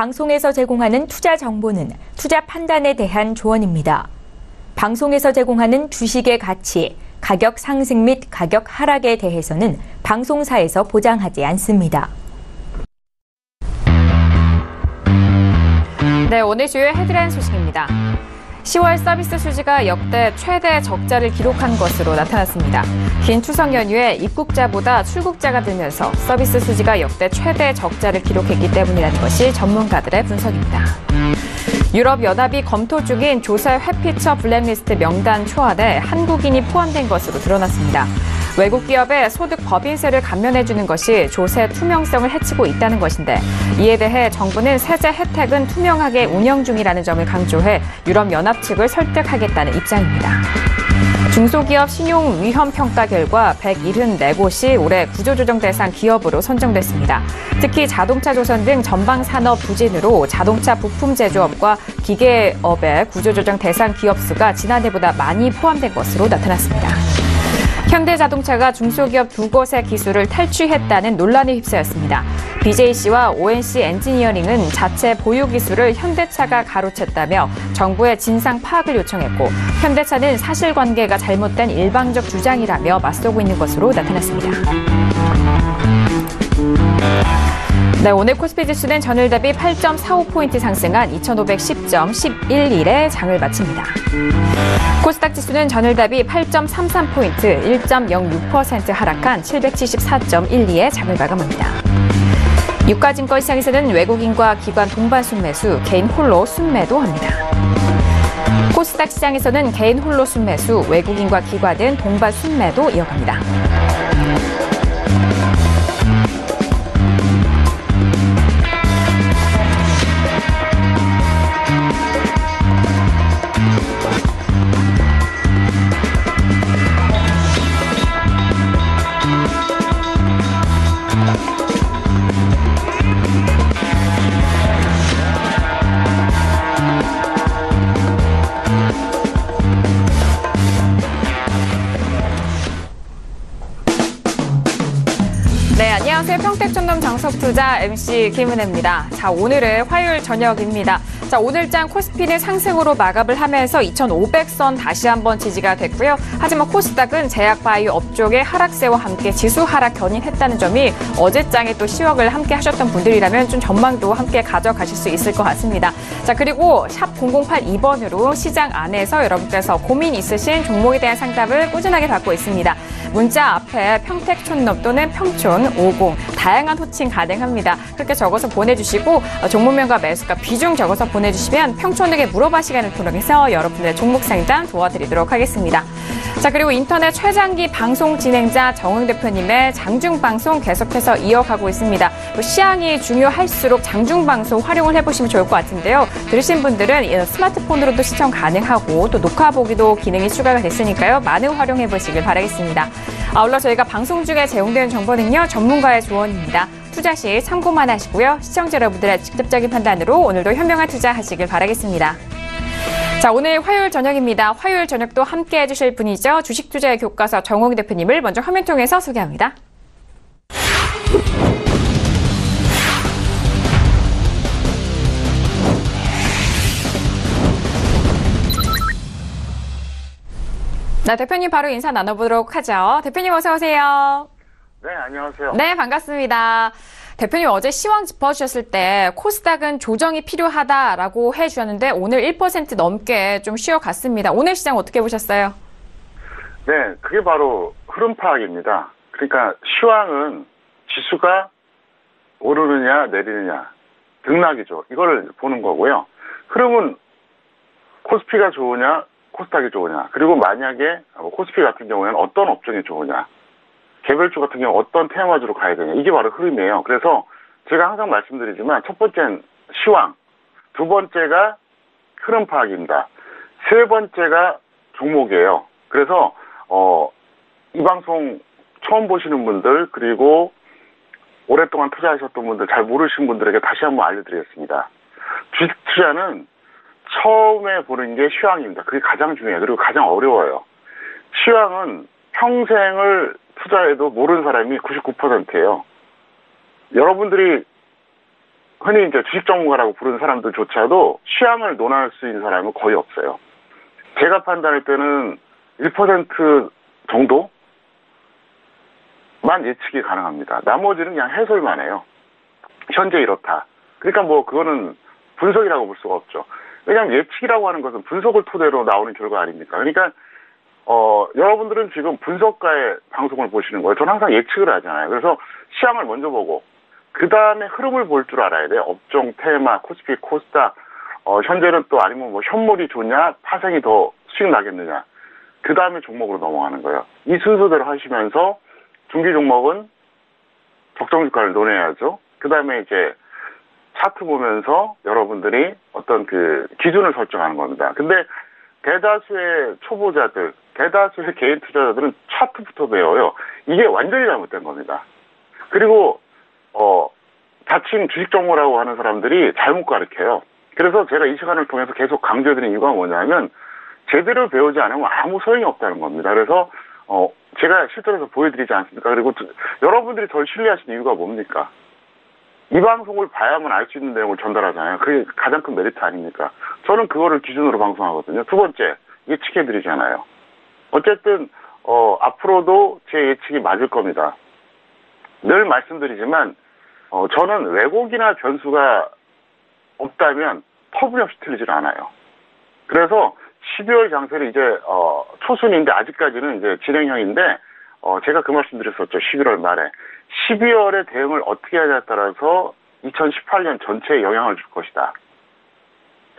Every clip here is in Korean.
방송에서 제공하는 투자 정보는 투자 판단에 대한 조언입니다. 방송에서 제공하는 주식의 가치, 가격 상승 및 가격 하락에 대해서는 방송사에서 보장하지 않습니다. 네, 오늘 주요 헤드라인 소식입니다. 10월 서비스 수지가 역대 최대 적자를 기록한 것으로 나타났습니다. 긴 추석 연휴에 입국자보다 출국자가 늘면서 서비스 수지가 역대 최대 적자를 기록했기 때문이라는 것이 전문가들의 분석입니다. 유럽연합이 검토 중인 조세 회피처 블랙리스트 명단 초안에 한국인이 포함된 것으로 드러났습니다. 외국 기업의 소득 법인세를 감면해주는 것이 조세 투명성을 해치고 있다는 것인데 이에 대해 정부는 세제 혜택은 투명하게 운영 중이라는 점을 강조해 유럽연합 측을 설득하겠다는 입장입니다. 중소기업 신용 위험 평가 결과 174곳이 올해 구조조정 대상 기업으로 선정됐습니다. 특히 자동차조선 등 전방 산업 부진으로 자동차 부품 제조업과 기계업의 구조조정 대상 기업 수가 지난해보다 많이 포함된 것으로 나타났습니다. 현대자동차가 중소기업 2곳의 기술을 탈취했다는 논란에 휩싸였습니다. BJC와 ONC 엔지니어링은 자체 보유 기술을 현대차가 가로챘다며 정부의 진상 파악을 요청했고 현대차는 사실관계가 잘못된 일방적 주장이라며 맞서고 있는 것으로 나타났습니다. 네, 오늘 코스피 지수는 전일 대비 8.45포인트 상승한 2510.11일에 장을 마칩니다. 코스닥 지수는 전일 대비 8.33포인트 1.06% 하락한 774.12에 장을 마감합니다. 유가증권 시장에서는 외국인과 기관 동반 순매수, 개인 홀로 순매도합니다. 코스닥 시장에서는 개인 홀로 순매수, 외국인과 기관은 동반 순매도 이어갑니다. 안녕하세요. 평택촌놈 장석투자 MC 김은혜입니다. 자, 오늘은 화요일 저녁입니다. 자, 오늘장 코스피는 상승으로 마감을 하면서 2,500선 다시 한번 지지가 됐고요. 하지만 코스닥은 제약바이오 업종의 하락세와 함께 지수 하락 견인했다는 점이 어제장에 또 시황을 함께 하셨던 분들이라면 좀 전망도 함께 가져가실 수 있을 것 같습니다. 자, 그리고 샵 0082번으로 시장 안에서 여러분께서 고민 있으신 종목에 대한 상담을 꾸준하게 받고 있습니다. 문자 앞에 평택촌놈 또는 평촌 50 다양한 호칭 가능합니다. 그렇게 적어서 보내주시고 종목명과 매수가 비중 적어서 보내주시면 평촌에게 물어봐 시간을 통해서 여러분들의 종목 상담 도와드리도록 하겠습니다. 자, 그리고 인터넷 최장기 방송 진행자 정응 대표님의 장중방송 계속해서 이어가고 있습니다. 시향이 중요할수록 장중방송 활용을 해보시면 좋을 것 같은데요. 들으신 분들은 스마트폰으로도 시청 가능하고 또 녹화 보기도 기능이 추가가 됐으니까요. 많은 활용해보시길 바라겠습니다. 아울러 저희가 방송 중에 제공되는 정보는요. 전문가의 조언입니다. 투자 시 참고만 하시고요. 시청자 여러분들의 직접적인 판단으로 오늘도 현명한 투자하시길 바라겠습니다. 자, 오늘 화요일 저녁입니다. 화요일 저녁도 함께 해주실 분이죠. 주식투자의 교과서 정홍 대표님을 먼저 화면 통해서 소개합니다. 네, 대표님 바로 인사 나눠보도록 하죠. 대표님 어서 오세요. 네, 안녕하세요. 네, 반갑습니다. 대표님 어제 시황 짚어주셨을 때 코스닥은 조정이 필요하다라고 해주셨는데 오늘 1% 넘게 좀 쉬어갔습니다. 오늘 시장 어떻게 보셨어요? 네, 그게 바로 흐름 파악입니다. 그러니까 시황은 지수가 오르느냐 내리느냐 등락이죠. 이걸 보는 거고요. 흐름은 코스피가 좋으냐 코스닥이 좋으냐, 그리고 만약에 코스피 같은 경우에는 어떤 업종이 좋으냐, 개별주 같은 경우 어떤 테마주로 가야 되냐, 이게 바로 흐름이에요. 그래서 제가 항상 말씀드리지만 첫 번째는 시황, 두 번째가 흐름 파악입니다. 세 번째가 종목이에요. 그래서 이 방송 처음 보시는 분들, 그리고 오랫동안 투자하셨던 분들, 잘 모르시는 분들에게 다시 한번 알려드리겠습니다. 주식 투자는 처음에 보는 게 시황입니다. 그게 가장 중요해요. 그리고 가장 어려워요. 시황은 평생을 투자해도 모르는 사람이 99%예요. 여러분들이 흔히 이제 주식 전문가라고 부르는 사람들조차도 시황을 논할 수 있는 사람은 거의 없어요. 제가 판단할 때는 1% 정도만 예측이 가능합니다. 나머지는 그냥 해설만 해요. 현재 이렇다. 그러니까 뭐 그거는 분석이라고 볼 수가 없죠. 왜냐하면 예측이라고 하는 것은 분석을 토대로 나오는 결과 아닙니까? 그러니까 여러분들은 지금 분석가의 방송을 보시는 거예요. 저는 항상 예측을 하잖아요. 그래서 시황을 먼저 보고 그 다음에 흐름을 볼 줄 알아야 돼요. 업종, 테마, 코스피, 코스닥, 현재는 또 아니면 뭐 현물이 좋냐, 파생이 더 수익 나겠느냐. 그 다음에 종목으로 넘어가는 거예요. 이 순서대로 하시면서 중기 종목은 적정 주가를 논해야죠. 그 다음에 이제 차트 보면서 여러분들이 어떤 그 기준을 설정하는 겁니다. 근데 대다수의 초보자들, 대다수의 개인 투자자들은 차트부터 배워요. 이게 완전히 잘못된 겁니다. 그리고 자칭 주식 전문가라고 하는 사람들이 잘못 가르쳐요. 그래서 제가 이 시간을 통해서 계속 강조해드린 이유가 뭐냐면 제대로 배우지 않으면 아무 소용이 없다는 겁니다. 그래서 제가 실전에서 보여드리지 않습니까? 그리고 여러분들이 절 신뢰하시는 이유가 뭡니까? 이 방송을 봐야만 알 수 있는 내용을 전달하잖아요. 그게 가장 큰 메리트 아닙니까? 저는 그거를 기준으로 방송하거든요. 두 번째, 예측해드리잖아요. 어쨌든 앞으로도 제 예측이 맞을 겁니다. 늘 말씀드리지만 저는 왜곡이나 변수가 없다면 터무니없이 틀리질 않아요. 그래서 12월 장세는 이제 초순인데 아직까지는 이제 진행형인데 제가 그 말씀 드렸었죠. 11월 말에. 12월에 대응을 어떻게 하냐에 따라서 2018년 전체에 영향을 줄 것이다.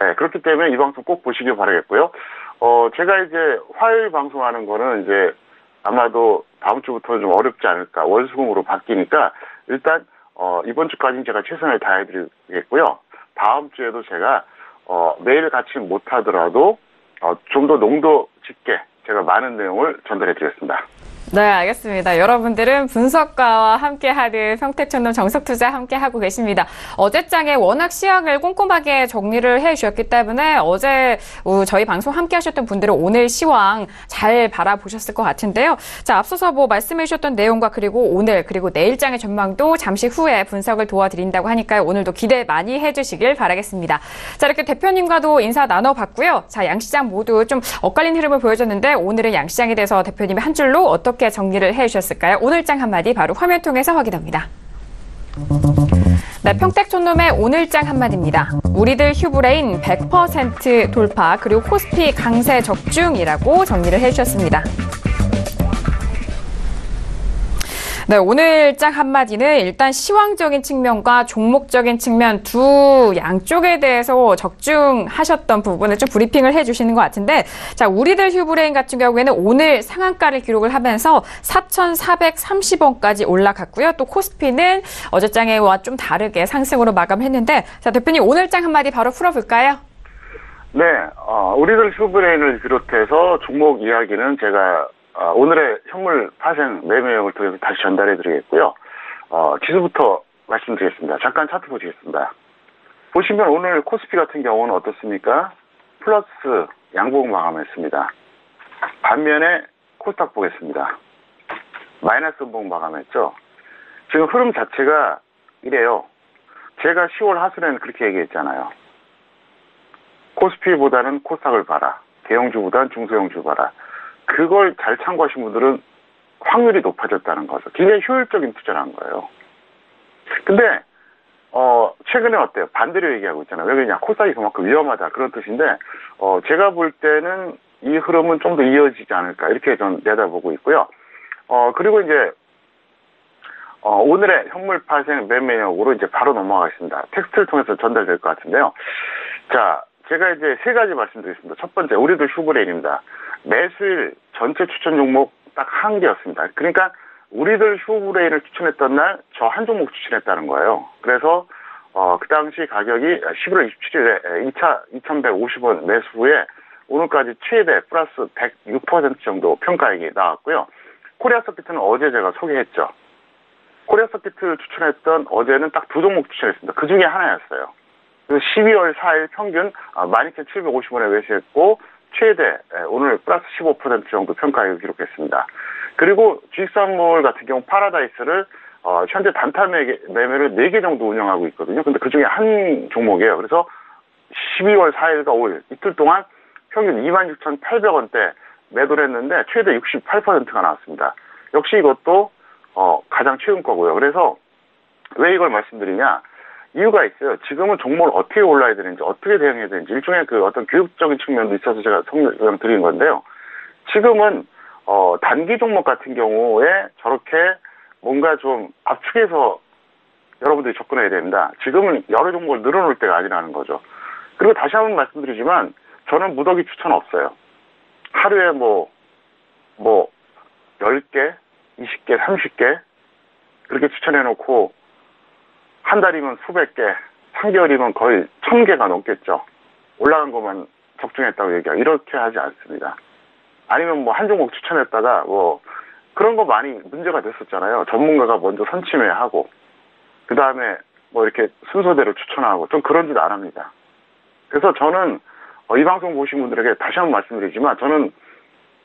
네, 그렇기 때문에 이 방송 꼭 보시길 바라겠고요. 제가 이제 화요일 방송하는 거는 이제 아마도 다음 주부터 좀 어렵지 않을까. 월수금으로 바뀌니까 일단 이번 주까지는 제가 최선을 다해드리겠고요. 다음 주에도 제가 매일 같이 못하더라도 좀 더 농도 짙게 제가 많은 내용을 전달해드리겠습니다. 네, 알겠습니다. 여러분들은 분석가와 함께하는 평택촌놈 정석투자 함께하고 계십니다. 어제장에 워낙 시황을 꼼꼼하게 정리를 해주셨기 때문에 어제 저희 방송 함께하셨던 분들은 오늘 시황 잘 바라보셨을 것 같은데요. 자, 앞서서 뭐 말씀해주셨던 내용과 그리고 오늘 그리고 내일장의 전망도 잠시 후에 분석을 도와드린다고 하니까요. 오늘도 기대 많이 해주시길 바라겠습니다. 자, 이렇게 대표님과도 인사 나눠봤고요. 자, 양시장 모두 좀 엇갈린 흐름을 보여줬는데 오늘은 양시장에 대해서 대표님이 한 줄로 어떻게 정리를 해주셨을까요? 오늘장 한마디 바로 화면 통해서 확인합니다. 네, 평택촌놈의 오늘장 한마디입니다. 우리들 휴브레인 100% 돌파 그리고 코스피 강세 적중이라고 정리를 해주셨습니다. 네, 오늘 장 한마디는 일단 시황적인 측면과 종목적인 측면 두 양쪽에 대해서 적중하셨던 부분을 좀 브리핑을 해주시는 것 같은데, 자, 우리들 휴브레인 같은 경우에는 오늘 상한가를 기록을 하면서 4,430원까지 올라갔고요. 또 코스피는 어제 장에와 좀 다르게 상승으로 마감했는데, 자, 대표님 오늘 장 한마디 바로 풀어볼까요? 네, 우리들 휴브레인을 비롯해서 종목 이야기는 제가 오늘의 현물 파생 매매형을 통해서 다시 전달해드리겠고요. 지수부터 말씀드리겠습니다. 잠깐 차트 보시겠습니다. 보시면 오늘 코스피 같은 경우는 어떻습니까? 플러스 양봉 마감했습니다. 반면에 코스닥 보겠습니다. 마이너스 음봉 마감했죠. 지금 흐름 자체가 이래요. 제가 10월 하순에는 그렇게 얘기했잖아요. 코스피보다는 코스닥을 봐라. 대형주보다는 중소형주 봐라. 그걸 잘 참고하신 분들은 확률이 높아졌다는 거죠. 굉장히 효율적인 투자를 한 거예요. 근데 최근에 어때요? 반대로 얘기하고 있잖아요. 왜 그러냐? 코스닥이 그만큼 위험하다 그런 뜻인데 제가 볼 때는 이 흐름은 좀 더 이어지지 않을까 이렇게 전 내다보고 있고요. 그리고 이제 오늘의 현물 파생 매매형으로 이제 바로 넘어가겠습니다. 텍스트를 통해서 전달될 것 같은데요. 자, 제가 이제 세 가지 말씀드리겠습니다. 첫 번째, 우리들 휴브레인입니다. 매수일 전체 추천 종목 딱 한 개였습니다. 그러니까 우리들 휴브레인을 추천했던 날 저 한 종목 추천했다는 거예요. 그래서 그 당시 가격이 11월 27일에 2,150원 매수 후에 오늘까지 최대 플러스 106% 정도 평가액이 나왔고요. 코리아 서킷은 어제 제가 소개했죠. 코리아 서킷을 추천했던 어제는 딱 두 종목 추천했습니다. 그 중에 하나였어요. 그래서 12월 4일 평균 12,750원에 매수했고 최대 오늘 플러스 15% 정도 평가액을 기록했습니다. 그리고 주식선물 같은 경우 파라다이스를 현재 단타 매매를 4개 정도 운영하고 있거든요. 근데 그 중에 한 종목이에요. 그래서 12월 4일과 5일 이틀 동안 평균 26,800원대 매도를 했는데 최대 68%가 나왔습니다. 역시 이것도 가장 최근 거고요. 그래서 왜 이걸 말씀드리냐? 이유가 있어요. 지금은 종목을 어떻게 올라야 되는지, 어떻게 대응해야 되는지, 일종의 그 어떤 교육적인 측면도 있어서 제가 설명 드린 건데요. 지금은, 단기 종목 같은 경우에 저렇게 뭔가 좀 압축해서 여러분들이 접근해야 됩니다. 지금은 여러 종목을 늘어놓을 때가 아니라는 거죠. 그리고 다시 한번 말씀드리지만, 저는 무더기 추천 없어요. 하루에 10개, 20개, 30개, 그렇게 추천해놓고, 한 달이면 수백 개, 3개월이면 거의 1000개가 넘겠죠. 올라간 것만 적중했다고 얘기하고, 이렇게 하지 않습니다. 아니면 한 종목 추천했다가, 그런 거 많이 문제가 됐었잖아요. 전문가가 먼저 선침해하고, 그 다음에 이렇게 순서대로 추천하고, 좀 그런 짓 안 합니다. 그래서 저는, 이 방송 보신 분들에게 다시 한번 말씀드리지만, 저는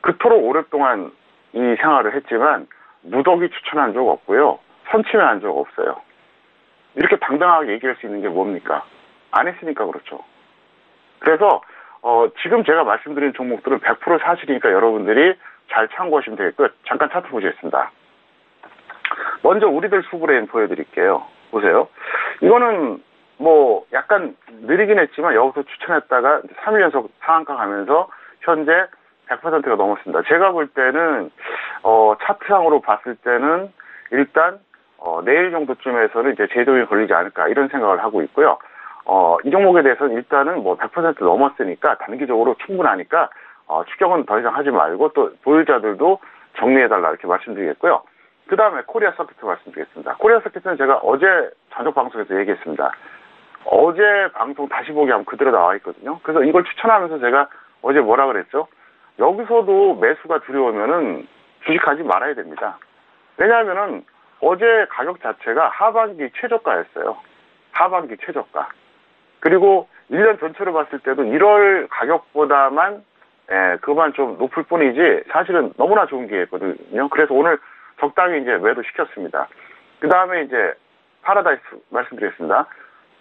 그토록 오랫동안 이 생활을 했지만, 무더기 추천한 적 없고요. 선침해한 적 없어요. 이렇게 당당하게 얘기할 수 있는 게 뭡니까? 안 했으니까 그렇죠. 그래서 지금 제가 말씀드린 종목들은 100% 사실이니까 여러분들이 잘 참고하시면 되겠고요. 잠깐 차트 보시겠습니다. 먼저 우리들 수브레인 보여드릴게요. 보세요. 이거는 약간 느리긴 했지만 여기서 추천했다가 3일 연속 상한가 가면서 현재 100%가 넘었습니다. 제가 볼 때는 차트상으로 봤을 때는 일단 내일 정도쯤에서는 이제 제동이 걸리지 않을까 이런 생각을 하고 있고요. 이 종목에 대해서는 일단은 100% 넘었으니까 단기적으로 충분하니까 추격은 더 이상 하지 말고 또 보유자들도 정리해달라 이렇게 말씀드리겠고요. 그 다음에 코리아 서킷 말씀드리겠습니다. 코리아 서킷은 제가 어제 저녁 방송에서 얘기했습니다. 어제 방송 다시 보기 하면 그대로 나와 있거든요. 그래서 이걸 추천하면서 제가 어제 뭐라 그랬죠? 여기서도 매수가 두려우면은 주식하지 말아야 됩니다. 왜냐하면은 어제 가격 자체가 하반기 최저가였어요. 하반기 최저가. 그리고 1년 전체로 봤을 때도 1월 가격보다만 그만 좀 높을 뿐이지 사실은 너무나 좋은 기회였거든요. 그래서 오늘 적당히 이제 매도 시켰습니다. 그 다음에 이제 파라다이스 말씀드리겠습니다.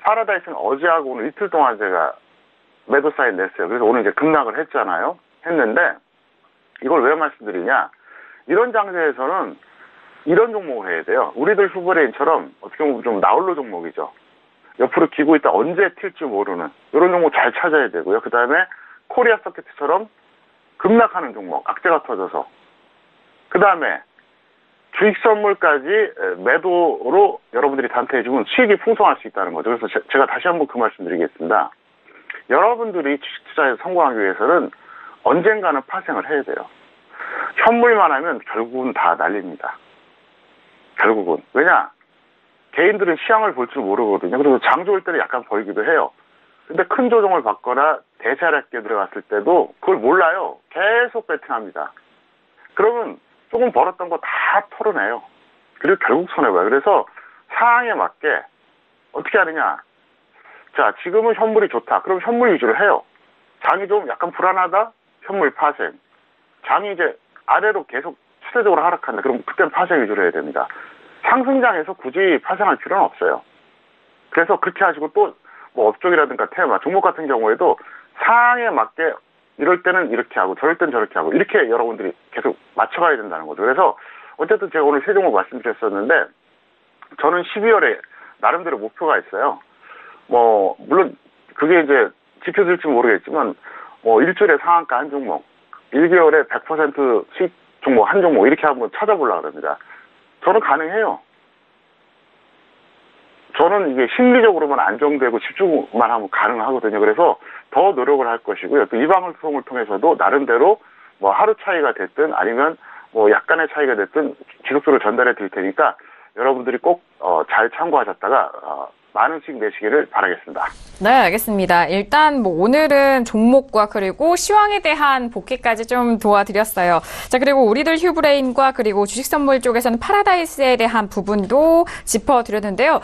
파라다이스는 어제하고 오늘 이틀 동안 제가 매도 사인 냈어요. 그래서 오늘 이제 급락을 했는데 이걸 왜 말씀드리냐? 이런 장세에서는 이런 종목을 해야 돼요. 우리들 수브레인처럼 어떻게 보면 좀 나홀로 종목이죠. 옆으로 기고 있다 언제 튈지 모르는 이런 종목 잘 찾아야 되고요. 그 다음에 코리아 서킷처럼 급락하는 종목, 악재가 터져서. 그 다음에 주식 선물까지 매도로 여러분들이 단타해주면 수익이 풍성할 수 있다는 거죠. 그래서 제가 다시 한번 그 말씀 드리겠습니다. 여러분들이 주식 투자에 성공하기 위해서는 언젠가는 파생을 해야 돼요. 현물만 하면 결국은 다 날립니다. 결국은. 왜냐? 개인들은 시황을 볼 줄 모르거든요. 그래서 장 좋을 때는 약간 벌기도 해요. 근데 큰 조정을 받거나 대차례게 들어갔을 때도 그걸 몰라요. 계속 베팅합니다. 그러면 조금 벌었던 거 다 털어내요. 그리고 결국 손해봐요. 그래서 상황에 맞게 어떻게 하느냐. 자, 지금은 현물이 좋다. 그럼 현물 위주로 해요. 장이 좀 약간 불안하다? 현물 파생. 장이 이제 아래로 계속 추세적으로 하락한다. 그럼 그때는 파생 위주로 해야 됩니다. 상승장에서 굳이 파생할 필요는 없어요. 그래서 그렇게 하시고 또 업종이라든가 테마, 종목 같은 경우에도 상황에 맞게 이럴 때는 이렇게 하고 저럴 때는 저렇게 하고 이렇게 여러분들이 계속 맞춰가야 된다는 거죠. 그래서 어쨌든 제가 오늘 세 종목 말씀드렸었는데 저는 12월에 나름대로 목표가 있어요. 물론 그게 이제 지켜질지 모르겠지만 일주일에 상한가 한 종목, 1개월에 100% 수익 종목 한 종목 이렇게 한번 찾아보려고 합니다. 저는 가능해요. 저는 이게 심리적으로만 안정되고 집중만 하면 가능하거든요. 그래서 더 노력을 할 것이고요. 또 이 방송을 통해서도 나름대로 하루 차이가 됐든 아니면 약간의 차이가 됐든 지속적으로 전달해 드릴 테니까 여러분들이 꼭 잘 참고하셨다가 많은 수익 내시기를 바라겠습니다. 네, 알겠습니다. 일단 오늘은 종목과 그리고 시황에 대한 복귀까지 좀 도와드렸어요. 자, 그리고 우리들 휴브레인과 그리고 주식 선물 쪽에서는 파라다이스에 대한 부분도 짚어드렸는데요.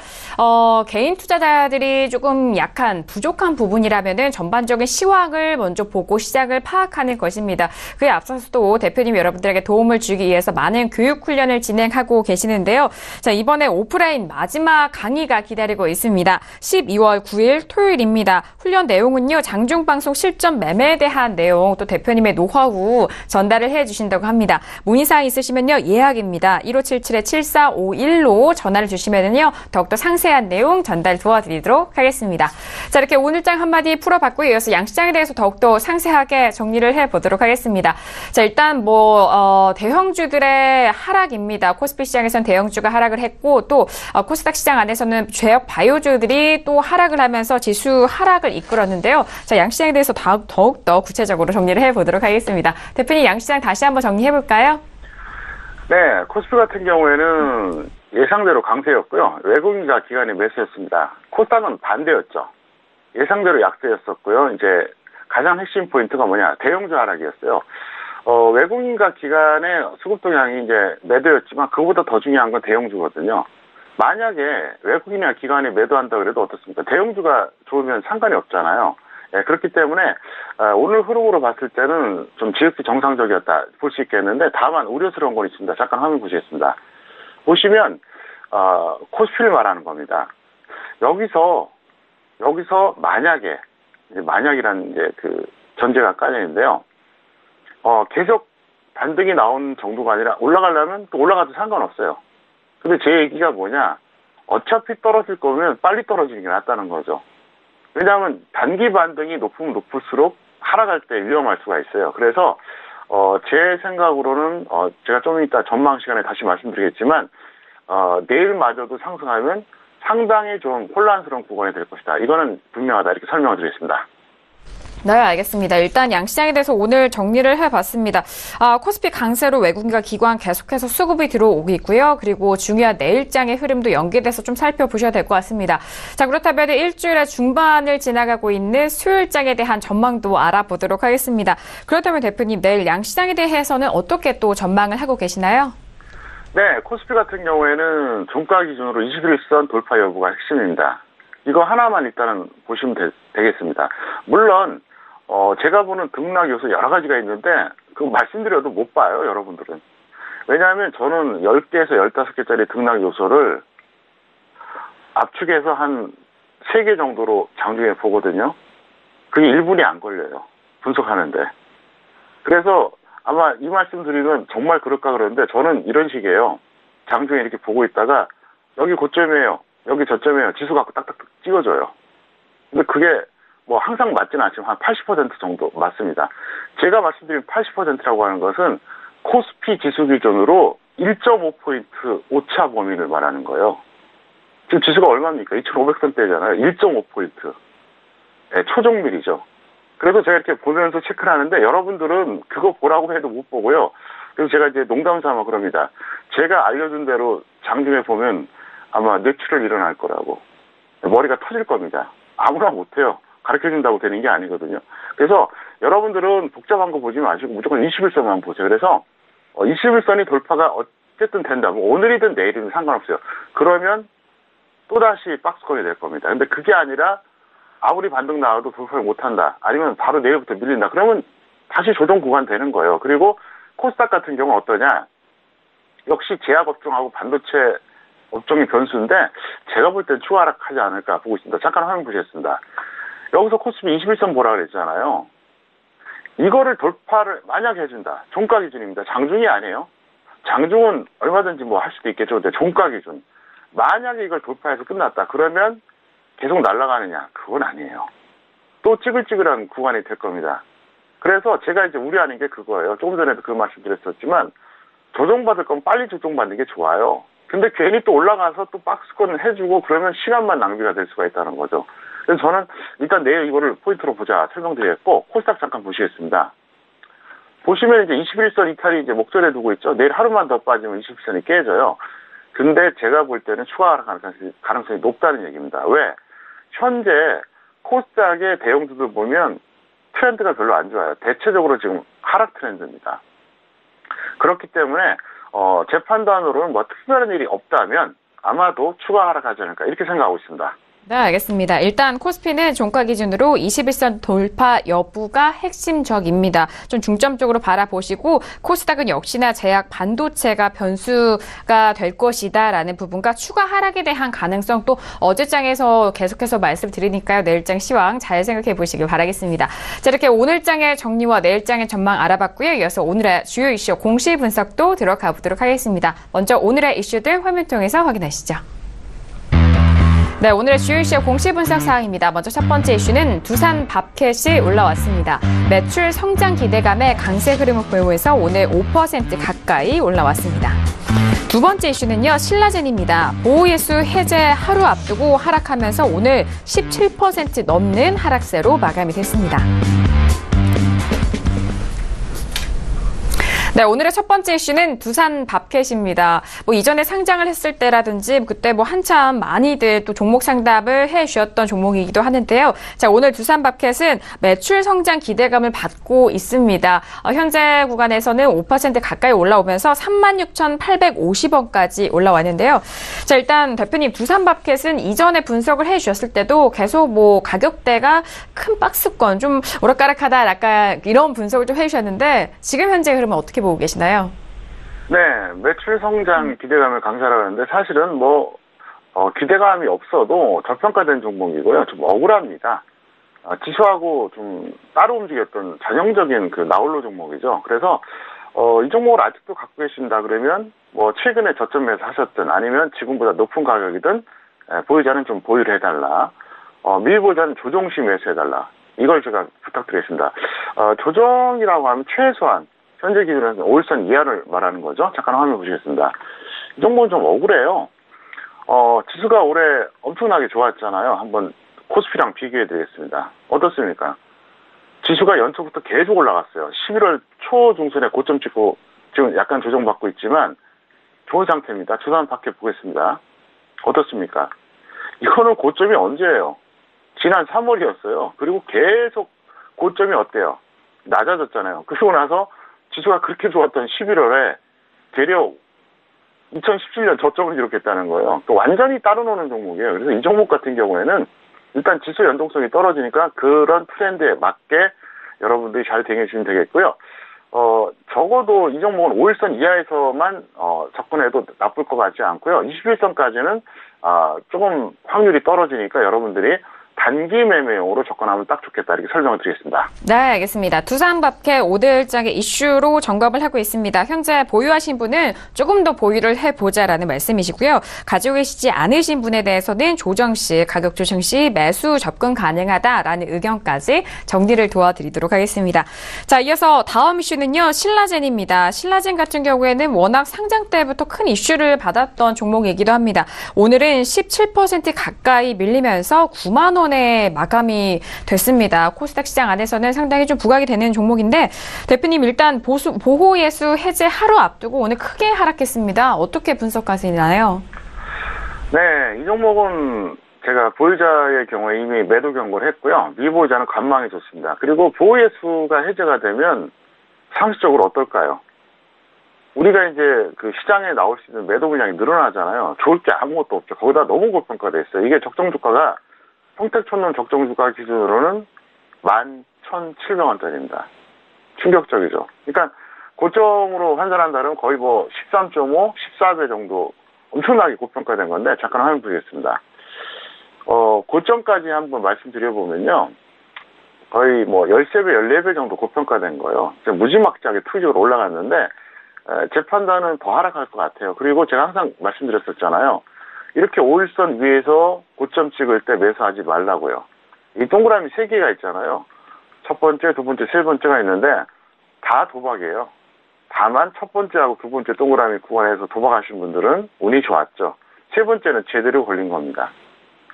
개인 투자자들이 조금 약한, 부족한 부분이라면은 전반적인 시황을 먼저 보고 시장을 파악하는 것입니다. 그에 앞서서도 대표님 여러분들에게 도움을 주기 위해서 많은 교육 훈련을 진행하고 계시는데요. 자, 이번에 오프라인 마지막 강의가 기다리고 있습니다. 12월 9일 토요일입니다. 훈련 내용은요, 장중방송 실전 매매에 대한 내용, 또 대표님의 노하우 전달을 해주신다고 합니다. 문의사항 있으시면요, 예약입니다. 1577-7451로 전화를 주시면은요, 더욱더 상세한 내용 전달 도와드리도록 하겠습니다. 자, 이렇게 오늘장 한마디 풀어봤고요. 이어서 양시장에 대해서 더욱더 상세하게 정리를 해보도록 하겠습니다. 자, 일단 대형주들의 하락입니다. 코스피 시장에서는 대형주가 하락을 했고, 또 코스닥 시장 안에서는 죄역 바이오주들이 또 하락을 하면서 지수 하락을 이끌었는데요. 자, 양시장에 대해서 더욱더 구체적으로 정리를 해보도록 하겠습니다. 대표님, 양시장 다시 한번 정리해볼까요? 네, 코스피 같은 경우에는 예상대로 강세였고요. 외국인과 기관이 매수했습니다. 코스닥은 반대였죠. 예상대로 약세였었고요. 이제 가장 핵심 포인트가 뭐냐, 대형주 하락이었어요. 외국인과 기관의 수급 동향이 이제 매도였지만 그거보다 더 중요한 건 대형주거든요. 만약에 외국인이나 기관이 매도한다 그래도 어떻습니까? 대형주가 좋으면 상관이 없잖아요. 예, 그렇기 때문에 오늘 흐름으로 봤을 때는 좀 지극히 정상적이었다 볼 수 있겠는데, 다만 우려스러운 건 있습니다. 잠깐 화면 보시겠습니다. 보시면 코스피를 말하는 겁니다. 여기서 만약이라는 이제 그 전제가 깔려 있는데요. 계속 반등이 나오는 정도가 아니라 올라가려면 또 올라가도 상관없어요. 근데 제 얘기가 뭐냐, 어차피 떨어질 거면 빨리 떨어지는 게 낫다는 거죠. 왜냐하면 단기 반등이 높으면 높을수록 하락할 때 위험할 수가 있어요. 그래서 제 생각으로는 제가 좀 이따 전망 시간에 다시 말씀드리겠지만 내일마저도 상승하면 상당히 좀 혼란스러운 구간이 될 것이다. 이거는 분명하다, 이렇게 설명을 드리겠습니다. 네, 알겠습니다. 일단 양시장에 대해서 오늘 정리를 해봤습니다. 코스피 강세로 외국인과 기관 계속해서 수급이 들어오고 있고요. 그리고 중요한 내일장의 흐름도 연계돼서 좀 살펴보셔야 될 것 같습니다. 자, 그렇다면 일주일의 중반을 지나가고 있는 수요일장에 대한 전망도 알아보도록 하겠습니다. 그렇다면 대표님, 내일 양시장에 대해서는 어떻게 또 전망을 하고 계시나요? 네, 코스피 같은 경우에는 종가 기준으로 21선 돌파 여부가 핵심입니다. 이거 하나만 일단은 보시면 되겠습니다. 물론 제가 보는 등락 요소 여러 가지가 있는데 그거 말씀드려도 못 봐요, 여러분들은. 왜냐하면 저는 10개에서 15개짜리 등락 요소를 압축해서 한 3개 정도로 장중에 보거든요. 그게 1분이 안 걸려요, 분석하는데. 그래서 아마 이 말씀 드리면 정말 그럴까 그러는데, 저는 이런 식이에요. 장중에 이렇게 보고 있다가 여기 고점이에요, 여기 저점이에요, 지수 갖고 딱딱 찍어줘요. 근데 그게 뭐 항상 맞지는 않지만 한 80% 정도 맞습니다. 제가 말씀드린 80%라고 하는 것은 코스피 지수 기준으로 1.5포인트 오차 범위를 말하는 거예요. 지금 지수가 얼마입니까? 2500선대잖아요. 1.5포인트. 네, 초종밀이죠. 그래서 제가 이렇게 보면서 체크를 하는데, 여러분들은 그거 보라고 해도 못 보고요. 그래서 제가 이제 농담 삼아 그럽니다. 제가 알려준 대로 장중에 보면 아마 뇌출혈 일어날 거라고. 머리가 터질 겁니다. 아무나 못해요. 가르쳐준다고 되는 게 아니거든요. 그래서 여러분들은 복잡한 거 보지 마시고 무조건 21선만 보세요. 그래서 21선이 돌파가 어쨌든 된다. 뭐 오늘이든 내일이든 상관없어요. 그러면 또다시 박스권이 될 겁니다. 근데 그게 아니라 아무리 반등 나와도 돌파를 못한다, 아니면 바로 내일부터 밀린다, 그러면 다시 조정 구간 되는 거예요. 그리고 코스닥 같은 경우는 어떠냐, 역시 제약업종하고 반도체 업종이 변수인데 제가 볼 땐 추가 하락하지 않을까 보고 있습니다. 잠깐 화면 보시겠습니다. 여기서 코스피 21선 보라 그랬잖아요. 이거를 돌파를 만약 해준다, 종가 기준입니다. 장중이 아니에요. 장중은 얼마든지 뭐 할 수도 있겠죠. 근데 종가 기준, 만약에 이걸 돌파해서 끝났다 그러면 계속 날아가느냐, 그건 아니에요. 또 찌글찌글한 구간이 될 겁니다. 그래서 제가 이제 우려하는 게 그거예요. 조금 전에도 그 말씀 드렸었지만, 조정받을 건 빨리 조정받는 게 좋아요. 근데 괜히 또 올라가서 또 박스권을 해주고 그러면 시간만 낭비가 될 수가 있다는 거죠. 그래서 저는 일단 내일 이거를 포인트로 보자 설명드리겠고, 코스닥 잠깐 보시겠습니다. 보시면 이제 21선 이탈이 이제 목전에 두고 있죠. 내일 하루만 더 빠지면 21선이 깨져요. 근데 제가 볼 때는 추가 하락 가능성이 높다는 얘기입니다. 왜? 현재 코스닥의 대형주들 보면 트렌드가 별로 안 좋아요. 대체적으로 지금 하락 트렌드입니다. 그렇기 때문에 제 판단으로는 뭐 특별한 일이 없다면 아마도 추가 하락하지 않을까 이렇게 생각하고 있습니다. 네, 알겠습니다. 일단 코스피는 종가 기준으로 21선 돌파 여부가 핵심적입니다. 좀 중점적으로 바라보시고 코스닥은 역시나 제약 반도체가 변수가 될 것이다라는 부분과 추가 하락에 대한 가능성 또 어제장에서 계속해서 말씀드리니까요. 내일장 시황 잘 생각해 보시길 바라겠습니다. 자, 이렇게 오늘장의 정리와 내일장의 전망 알아봤고요. 이어서 오늘의 주요 이슈 공시 분석도 들어가 보도록 하겠습니다. 먼저 오늘의 이슈들 화면 통해서 확인하시죠. 네, 오늘의 주요 이슈 공시 분석 사항입니다. 먼저 첫 번째 이슈는 두산 밥켓이 올라왔습니다. 매출 성장 기대감에 강세 흐름을 보이면서 오늘 5% 가까이 올라왔습니다. 두 번째 이슈는요, 신라젠입니다. 보호예수 해제 하루 앞두고 하락하면서 오늘 17% 넘는 하락세로 마감이 됐습니다. 네, 오늘의 첫 번째 이슈는 두산 밥켓입니다. 이전에 상장을 했을 때라든지 그때 한참 많이들 또 종목 상담을 해 주셨던 종목이기도 하는데요. 자, 오늘 두산 밥켓은 매출 성장 기대감을 받고 있습니다. 현재 구간에서는 5% 가까이 올라오면서 36,850원까지 올라왔는데요. 자, 일단 대표님 두산 밥켓은 이전에 분석을 해 주셨을 때도 계속 가격대가 큰 박스권 좀 오락가락하다 약간 이런 분석을 좀 해 주셨는데 지금 현재 흐름은 어떻게 보고 계시나요? 네, 매출 성장 기대감을 강조하라고 하는데 사실은 기대감이 없어도 저평가된 종목이고요. 좀 억울합니다. 지수하고 좀 따로 움직였던 전형적인 나홀로 종목이죠. 그래서 이 종목을 아직도 갖고 계신다 그러면 최근에 저점 매수 하셨든 아니면 지금보다 높은 가격이든 보유자는 좀 보유를 해달라. 미보유자는 조정 시 매수해달라. 이걸 제가 부탁드리겠습니다. 조정이라고 하면 최소한 현재 기준에서 5일선 이하를 말하는 거죠. 잠깐 화면 보시겠습니다. 이 종목은 좀 억울해요. 지수가 올해 엄청나게 좋았잖아요. 한번 코스피랑 비교해 드리겠습니다. 어떻습니까? 지수가 연초부터 계속 올라갔어요. 11월 초 중순에 고점 찍고 지금 약간 조정받고 있지만 좋은 상태입니다. 두산 밥켓 보겠습니다. 어떻습니까? 이거는 고점이 언제예요? 지난 3월이었어요. 그리고 계속 고점이 어때요? 낮아졌잖아요. 그러고 나서 지수가 그렇게 좋았던 11월에 대략 2017년 저점을 기록했다는 거예요. 또 완전히 따로 노는 종목이에요. 그래서 이 종목 같은 경우에는 일단 지수 연동성이 떨어지니까 그런 트렌드에 맞게 여러분들이 잘 대응해주시면 되겠고요. 적어도 이 종목은 5일선 이하에서만 접근해도 나쁠 것 같지 않고요. 21선까지는 조금 확률이 떨어지니까 여러분들이 단기 매매용으로 접근하면 딱 좋겠다 이렇게 설명을 드리겠습니다. 네, 알겠습니다. 두산밥켓 5대일장의 이슈로 점검을 하고 있습니다. 현재 보유하신 분은 조금 더 보유를 해보자라는 말씀이시고요. 가지고 계시지 않으신 분에 대해서는 조정 시, 가격 조정 시 매수 접근 가능하다라는 의견까지 정리를 도와드리도록 하겠습니다. 자, 이어서 다음 이슈는요. 신라젠입니다. 신라젠 같은 경우에는 워낙 상장 때부터 큰 이슈를 받았던 종목이기도 합니다. 오늘은 17% 가까이 밀리면서 9만 원에 마감이 됐습니다. 코스닥 시장 안에서는 상당히 좀 부각이 되는 종목인데 대표님 일단 보호예수 해제 하루 앞두고 오늘 크게 하락했습니다. 어떻게 분석하시나요? 네, 이 종목은 제가 보유자의 경우에 이미 매도 경고를 했고요. 미보유자는 관망이 좋습니다. 그리고 보호예수가 해제가 되면 상식적으로 어떨까요? 우리가 이제 시장에 나올 수 있는 매도 물량이 늘어나잖아요. 좋을 게 아무것도 없죠. 거기다 너무 고평가돼 있어요. 이게 적정 주가가 평택촌론 적정주가 기준으로는 11,700원짜리입니다. 충격적이죠. 그러니까 고점으로 환산한다면 거의 13.5, 14배 정도 엄청나게 고평가된 건데 잠깐 화면 보겠습니다. 고점까지 한번 말씀드려보면요. 거의 13배, 14배 정도 고평가된 거예요. 무지막지하게 투기적으로 올라갔는데 제 판단은 더 하락할 것 같아요. 그리고 제가 항상 말씀드렸었잖아요. 이렇게 5일선 위에서 고점 찍을 때 매수하지 말라고요. 이 동그라미 3개가 있잖아요. 첫 번째, 두 번째, 세 번째가 있는데 다 도박이에요. 다만 첫 번째하고 두 번째 동그라미 구간에서 도박하신 분들은 운이 좋았죠. 세 번째는 제대로 걸린 겁니다.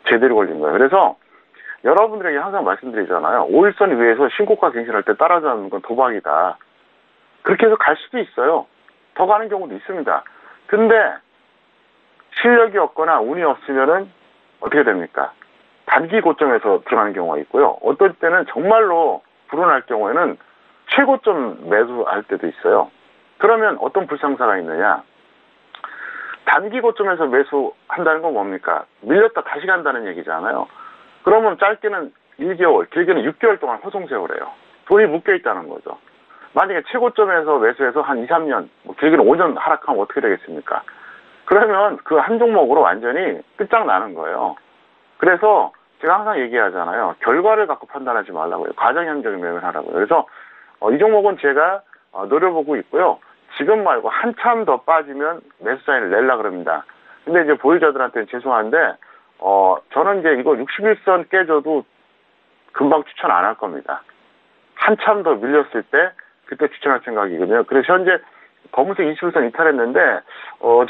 제대로 걸린 거예요. 그래서 여러분들에게 항상 말씀드리잖아요. 5일선 위에서 신고가 갱신할 때 따라잡는 건 도박이다. 그렇게 해서 갈 수도 있어요. 더 가는 경우도 있습니다. 근데 실력이 없거나 운이 없으면은 어떻게 됩니까? 단기 고점에서 들어가는 경우가 있고요. 어떨 때는 정말로 불운할 경우에는 최고점 매수할 때도 있어요. 그러면 어떤 불상사가 있느냐? 단기 고점에서 매수한다는 건 뭡니까? 밀렸다 다시 간다는 얘기잖아요. 그러면 짧게는 1개월, 길게는 6개월 동안 허송세월해요. 돈이 묶여있다는 거죠. 만약에 최고점에서 매수해서 한 2, 3년, 길게는 5년 하락하면 어떻게 되겠습니까? 그러면 그 한 종목으로 완전히 끝장나는 거예요. 그래서 제가 항상 얘기하잖아요. 결과를 갖고 판단하지 말라고요. 과정형적인 매매를 하라고요. 그래서 이 종목은 제가 노려보고 있고요. 지금 말고 한참 더 빠지면 매수 사인을 내려고 그럽니다. 근데 이제 보유자들한테는 죄송한데 저는 이제 이거 61선 깨져도 금방 추천 안 할 겁니다. 한참 더 밀렸을 때 그때 추천할 생각이거든요. 그래서 현재 검은색 21선 이탈했는데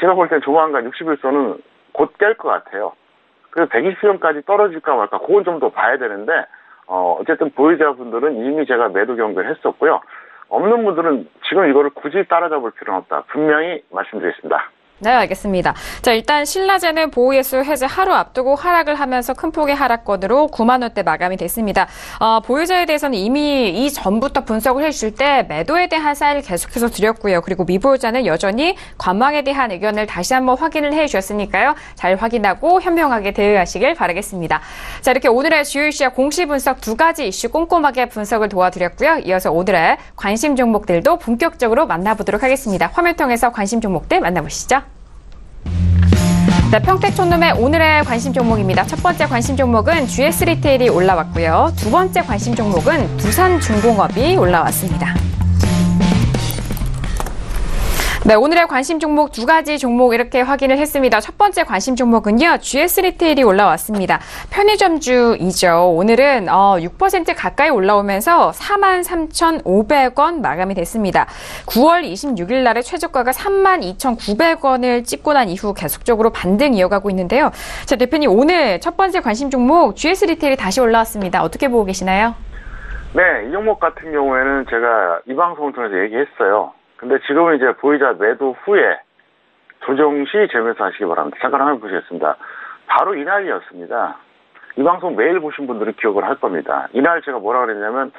제가 볼 땐 조만간 61선은 곧 깰 것 같아요. 그래서 120선까지 떨어질까 말까 그건 좀 더 봐야 되는데 어쨌든 보유자분들은 이미 제가 매도 경고를 했었고요. 없는 분들은 지금 이거를 굳이 따라잡을 필요는 없다. 분명히 말씀드리겠습니다. 네, 알겠습니다. 자, 일단 신라제는 보호예수 해제 하루 앞두고 하락을 하면서 큰 폭의 하락권으로 9만 원대 마감이 됐습니다. 보유자에 대해서는 이미 이전부터 분석을 해주실 때 매도에 대한 사인을 계속해서 드렸고요. 그리고 미보유자는 여전히 관망에 대한 의견을 다시 한번 확인을 해주셨으니까요. 잘 확인하고 현명하게 대응하시길 바라겠습니다. 자, 이렇게 오늘의 주요 이슈와 공시 분석 두 가지 이슈 꼼꼼하게 분석을 도와드렸고요. 이어서 오늘의 관심 종목들도 본격적으로 만나보도록 하겠습니다. 화면 통해서 관심 종목들 만나보시죠. 네, 평택촌놈의 오늘의 관심 종목입니다. 첫 번째 관심 종목은 GS 리테일이 올라왔고요. 두 번째 관심 종목은 두산중공업이 올라왔습니다. 네, 오늘의 관심 종목 두 가지 종목 이렇게 확인을 했습니다. 첫 번째 관심 종목은요, GS 리테일이 올라왔습니다. 편의점주이죠. 오늘은 6% 가까이 올라오면서 43,500원 마감이 됐습니다. 9월 26일 날의 최저가가 32,900원을 찍고 난 이후 계속적으로 반등 이어가고 있는데요. 자, 대표님, 오늘 첫 번째 관심 종목 GS 리테일이 다시 올라왔습니다. 어떻게 보고 계시나요? 네, 이 종목 같은 경우에는 제가 이 방송을 통해서 얘기했어요. 근데 지금은 이제 보유자 매도 후에 조정 시 재매수 하시기 바랍니다. 잠깐 한번 보시겠습니다. 바로 이날이었습니다. 이 방송 매일 보신 분들은 기억을 할 겁니다. 이날 제가 뭐라 그랬냐면,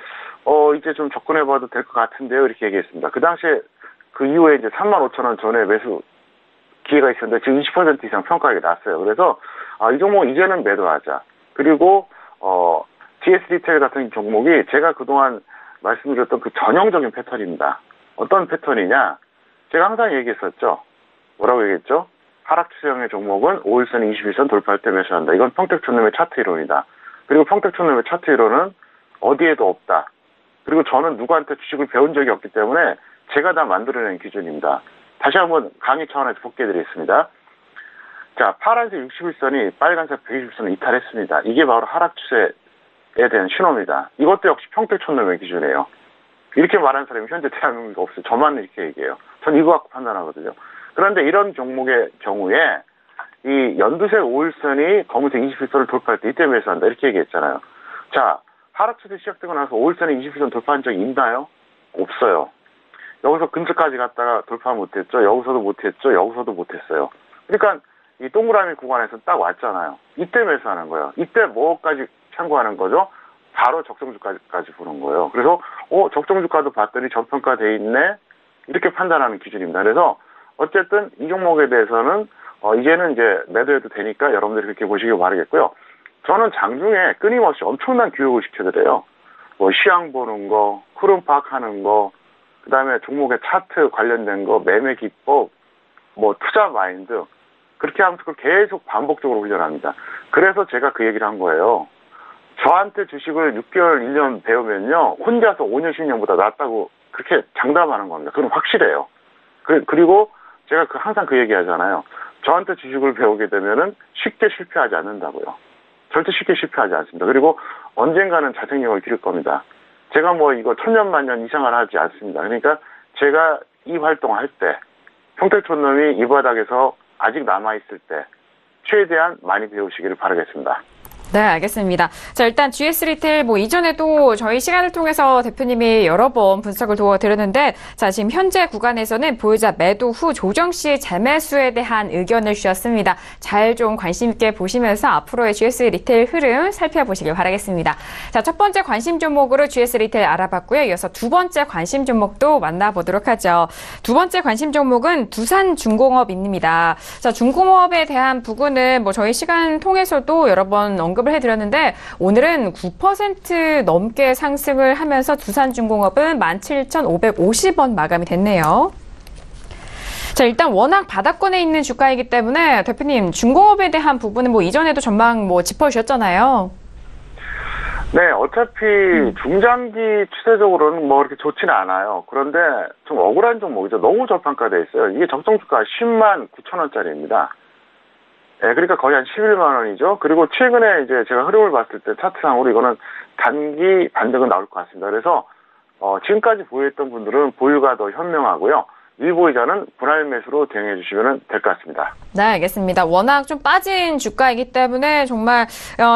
이제 좀 접근해봐도 될 것 같은데요. 이렇게 얘기했습니다. 그 당시에 그 이후에 이제 35,000원 전에 매수 기회가 있었는데 지금 20% 이상 평가가 났어요. 그래서, 이 종목 이제는 매도하자. 그리고, GS 리테일 같은 종목이 제가 그동안 말씀드렸던 그 전형적인 패턴입니다. 어떤 패턴이냐? 제가 항상 얘기했었죠. 뭐라고 얘기했죠? 하락 추세형의 종목은 5일선, 21선 돌파할 때 매수한다. 이건 평택촌놈의 차트 이론이다. 그리고 평택촌놈의 차트 이론은 어디에도 없다. 그리고 저는 누구한테 주식을 배운 적이 없기 때문에 제가 다 만들어낸 기준입니다. 다시 한번 강의 차원에서 복귀해드리겠습니다. 자, 파란색 61선이 빨간색 120선을 이탈했습니다. 이게 바로 하락 추세에 대한 신호입니다. 이것도 역시 평택촌놈의 기준이에요. 이렇게 말하는 사람이 현재 대한민국에 없어요. 저만 이렇게 얘기해요. 전 이거 갖고 판단하거든요. 그런데 이런 종목의 경우에 이 연두색 5일선이 검은색 21선을 돌파할 때 이때 매수한다. 이렇게 얘기했잖아요. 자, 하락추세 시작되고 나서 5일선에 21선 돌파한 적이 있나요? 없어요. 여기서 근처까지 갔다가 돌파 못했죠. 여기서도 못했죠. 여기서도 못했어요. 그러니까 이 동그라미 구간에서 딱 왔잖아요. 이때 매수하는 거예요. 이때 뭐까지 참고하는 거죠? 바로 적정주가까지 보는 거예요. 그래서 적정주가도 봤더니 저평가돼 있네. 이렇게 판단하는 기준입니다. 그래서 어쨌든 이 종목에 대해서는 이제는 이제 매도해도 되니까 여러분들이 그렇게 보시길 바라겠고요. 저는 장중에 끊임없이 엄청난 교육을 시켜드려요. 뭐 시황 보는 거, 흐름 파악하는 거, 그다음에 종목의 차트 관련된 거, 매매 기법, 뭐 투자 마인드, 그렇게 하면서 계속 반복적으로 훈련합니다. 그래서 제가 그 얘기를 한 거예요. 저한테 주식을 6개월, 1년 배우면요, 혼자서 5년, 10년보다 낫다고 그렇게 장담하는 겁니다. 그건 확실해요. 그리고 제가 항상 그 얘기 하잖아요. 저한테 주식을 배우게 되면은 쉽게 실패하지 않는다고요. 절대 쉽게 실패하지 않습니다. 그리고 언젠가는 자생력을 기를 겁니다. 제가 뭐 이거 천년만년 이상을 하지 않습니다. 그러니까 제가 이 활동을 할 때, 평택촌놈이 이 바닥에서 아직 남아있을 때, 최대한 많이 배우시기를 바라겠습니다. 네, 알겠습니다. 자, 일단 GS 리테일 이전에도 저희 시간을 통해서 대표님이 여러 번 분석을 도와드렸는데, 자, 지금 현재 구간에서는 보유자 매도 후 조정 시 재매수에 대한 의견을 주셨습니다. 잘 좀 관심 있게 보시면서 앞으로의 GS 리테일 흐름 살펴보시길 바라겠습니다. 자, 첫 번째 관심 종목으로 GS 리테일 알아봤고요. 이어서 두 번째 관심 종목도 만나보도록 하죠. 두 번째 관심 종목은 두산중공업입니다. 자, 중공업에 대한 부분은 저희 시간 통해서도 여러 번 언급을 해드렸는데 오늘은 9% 넘게 상승을 하면서 두산중공업은 17,550원 마감이 됐네요. 자, 일단 워낙 바닥권에 있는 주가이기 때문에 대표님 중공업에 대한 부분은 이전에도 전망 짚어주셨잖아요. 네, 어차피 중장기 추세적으로는 그렇게 좋지는 않아요. 그런데 좀 억울한 종목이죠. 너무 저평가돼 있어요. 이게 적정 주가 10만 9천 원짜리입니다. 네, 그러니까 거의 한 11만 원이죠. 그리고 최근에 이제 제가 흐름을 봤을 때 차트상으로 이거는 단기 반등은 나올 것 같습니다. 그래서 지금까지 보유했던 분들은 보유가 더 현명하고요. 일보이자는 분할 매수로 대응해 주시면 될 것 같습니다. 네, 알겠습니다. 워낙 좀 빠진 주가이기 때문에 정말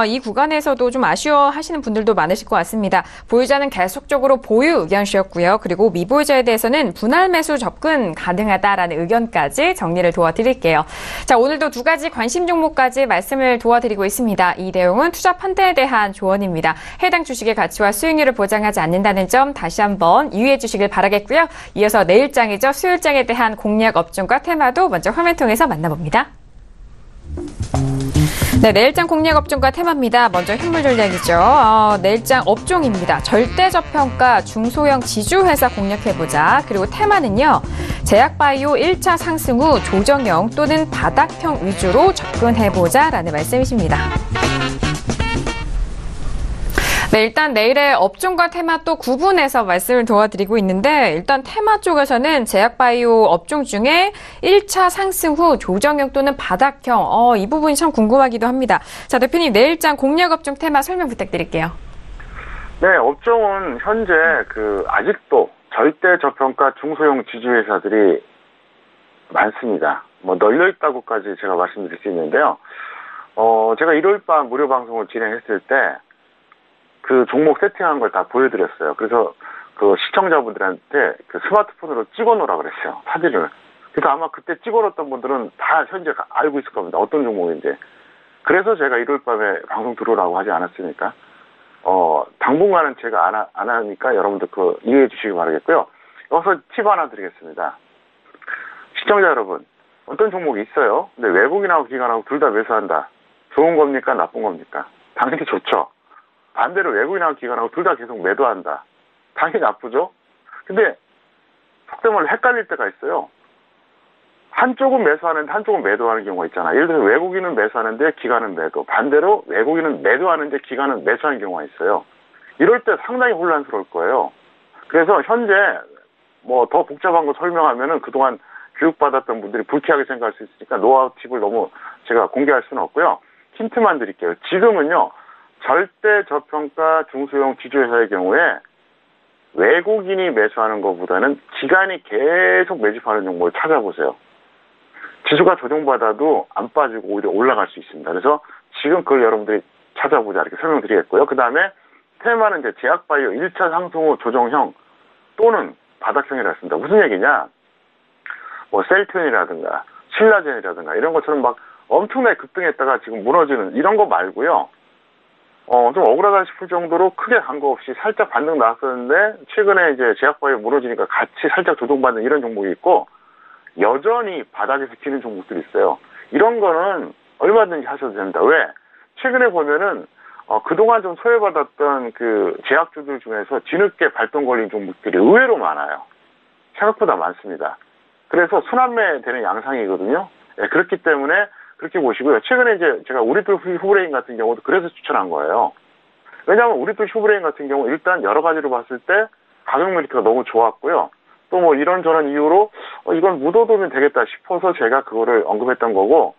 이 구간에서도 좀 아쉬워하시는 분들도 많으실 것 같습니다. 보유자는 계속적으로 보유 의견 주셨고요. 그리고 미보유자에 대해서는 분할 매수 접근 가능하다라는 의견까지 정리를 도와드릴게요. 자, 오늘도 두 가지 관심 종목까지 말씀을 도와드리고 있습니다. 이 내용은 투자 판단에 대한 조언입니다. 해당 주식의 가치와 수익률을 보장하지 않는다는 점 다시 한번 유의해 주시길 바라겠고요. 이어서 내일장이죠. 수요일장에 대한 공략 업종과 테마도 먼저 화면 통해서 만나봅니다. 네, 내일장 공략 업종과 테마입니다. 먼저 현물 전략이죠. 내일장 업종입니다. 절대저평가 중소형 지주회사 공략해보자. 그리고 테마는요. 제약바이오 1차 상승 후 조정형 또는 바닥형 위주로 접근해보자라는 말씀이십니다. 네, 일단 내일의 업종과 테마 또 구분해서 말씀을 도와드리고 있는데 일단 테마 쪽에서는 제약바이오 업종 중에 1차 상승 후 조정형 또는 바닥형 이 부분이 참 궁금하기도 합니다. 자, 대표님 내일장 공략 업종 테마 설명 부탁드릴게요. 네, 업종은 현재 아직도 절대 저평가 중소형 지주회사들이 많습니다. 널려 있다고까지 제가 말씀드릴 수 있는데요. 제가 일요일 밤 무료 방송을 진행했을 때 그 종목 세팅한 걸 다 보여드렸어요. 그래서 시청자분들한테 스마트폰으로 찍어 놓으라 그랬어요. 사진을. 그래서 아마 그때 찍어 놓았던 분들은 다 현재 알고 있을 겁니다. 어떤 종목인지. 그래서 제가 일요일 밤에 방송 들어오라고 하지 않았습니까? 당분간은 제가 안 하니까 여러분들 이해해 주시기 바라겠고요. 여기서 팁 하나 드리겠습니다. 시청자 여러분, 어떤 종목이 있어요. 근데 외국인하고 기관하고 둘 다 매수한다. 좋은 겁니까? 나쁜 겁니까? 당연히 좋죠. 반대로 외국인하고 기관하고 둘 다 계속 매도한다. 당연히 나쁘죠? 근데 속된 말로 헷갈릴 때가 있어요. 한쪽은 매수하는데 한쪽은 매도하는 경우가 있잖아. 예를 들어서 외국인은 매수하는데 기관은 매도. 반대로 외국인은 매도하는데 기관은 매수하는 경우가 있어요. 이럴 때 상당히 혼란스러울 거예요. 그래서 현재 더 복잡한 거 설명하면은 그동안 교육받았던 분들이 불쾌하게 생각할 수 있으니까 노하우 팁을 너무 제가 공개할 수는 없고요. 힌트만 드릴게요. 지금은요. 절대 저평가 중소형 지주회사의 경우에 외국인이 매수하는 것보다는 기관이 계속 매집하는 종목을 찾아보세요. 지수가 조정받아도 안 빠지고 오히려 올라갈 수 있습니다. 그래서 지금 그걸 여러분들이 찾아보자 이렇게 설명드리겠고요. 그 다음에 테마는 이제 제약바이오 1차 상승 후 조정형 또는 바닥형이라 했습니다. 무슨 얘기냐? 셀튼이라든가 신라젠이라든가 이런 것처럼 막 엄청나게 급등했다가 지금 무너지는 이런 거 말고요. 좀 억울하다 싶을 정도로 크게 간 거 없이 살짝 반등 나왔었는데 최근에 이제 제약바이오 무너지니까 같이 살짝 조정받는 이런 종목이 있고 여전히 바닥에서 튀는 종목들이 있어요. 이런 거는 얼마든지 하셔도 됩니다. 왜? 최근에 보면은 그동안 좀 소외받았던 제약주들 중에서 뒤늦게 발동 걸린 종목들이 의외로 많아요. 생각보다 많습니다. 그래서 순환매 되는 양상이거든요. 네, 그렇기 때문에 그렇게 보시고요. 최근에 이제 제가 우리들 휴브레인 같은 경우도 그래서 추천한 거예요. 왜냐하면 우리들 휴브레인 같은 경우 일단 여러 가지로 봤을 때 가격 메리트가 너무 좋았고요. 또 이런저런 이유로 이건 묻어두면 되겠다 싶어서 제가 그거를 언급했던 거고,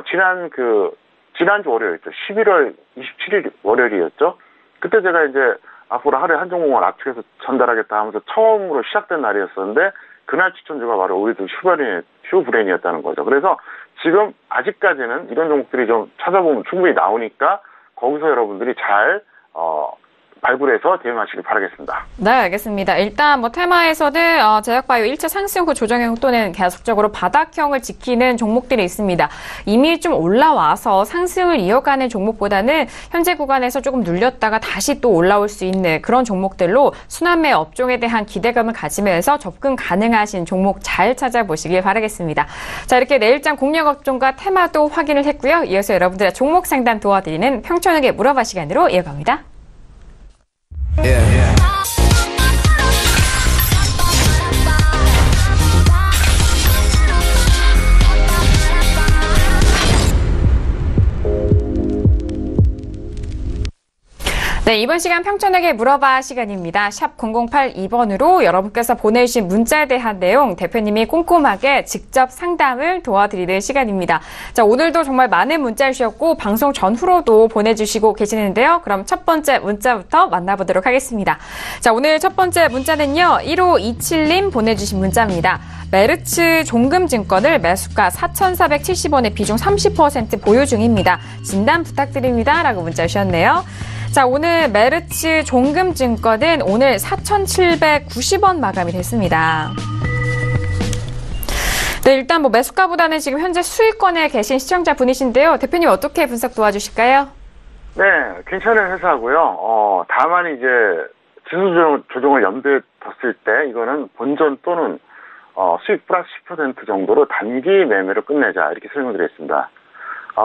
지난주 월요일이었죠. 11월 27일 월요일이었죠. 그때 제가 이제 앞으로 하루에 한 종목만 압축해서 전달하겠다 하면서 처음으로 시작된 날이었었는데 그날 추천주가 바로 우리들 휴브레인이었다는 거죠. 그래서 지금 아직까지는 이런 종목들이 좀 찾아보면 충분히 나오니까 거기서 여러분들이 잘 발굴해서 대응하시길 바라겠습니다. 네, 알겠습니다. 일단 테마에서는 제약바이오 1차 상승 후 조정형 또는 계속적으로 바닥형을 지키는 종목들이 있습니다. 이미 좀 올라와서 상승을 이어가는 종목보다는 현재 구간에서 조금 눌렸다가 다시 또 올라올 수 있는 그런 종목들로 순환매 업종에 대한 기대감을 가지면서 접근 가능하신 종목 잘 찾아보시길 바라겠습니다. 자, 이렇게 내일장 공략 업종과 테마도 확인을 했고요. 이어서 여러분들의 종목 상담 도와드리는 평촌에게 물어봐 시간으로 이어갑니다. Yeah. 네, 이번 시간 평촌에게 물어봐 시간입니다. 샵 0082번으로 여러분께서 보내주신 문자에 대한 내용 대표님이 꼼꼼하게 직접 상담을 도와드리는 시간입니다. 자, 오늘도 정말 많은 문자 주셨고 방송 전후로도 보내주시고 계시는데요. 그럼 첫 번째 문자부터 만나보도록 하겠습니다. 자, 오늘 첫 번째 문자는요. 1527님 보내주신 문자입니다. 메르츠 종금증권을 매수가 4,470원에 비중 30% 보유 중입니다. 진단 부탁드립니다. 라고 문자 주셨네요. 자, 오늘 메르츠 종금증권은 오늘 4,790원 마감이 됐습니다. 네, 일단 매수가보다는 지금 현재 수익권에 계신 시청자분이신데요. 대표님 어떻게 분석 도와주실까요? 네, 괜찮은 회사고요. 다만 이제 지수 조정을 염두에 뒀을 때 이거는 본전 또는 수익 플러스 10% 정도로 단기 매매로 끝내자 이렇게 설명드렸습니다.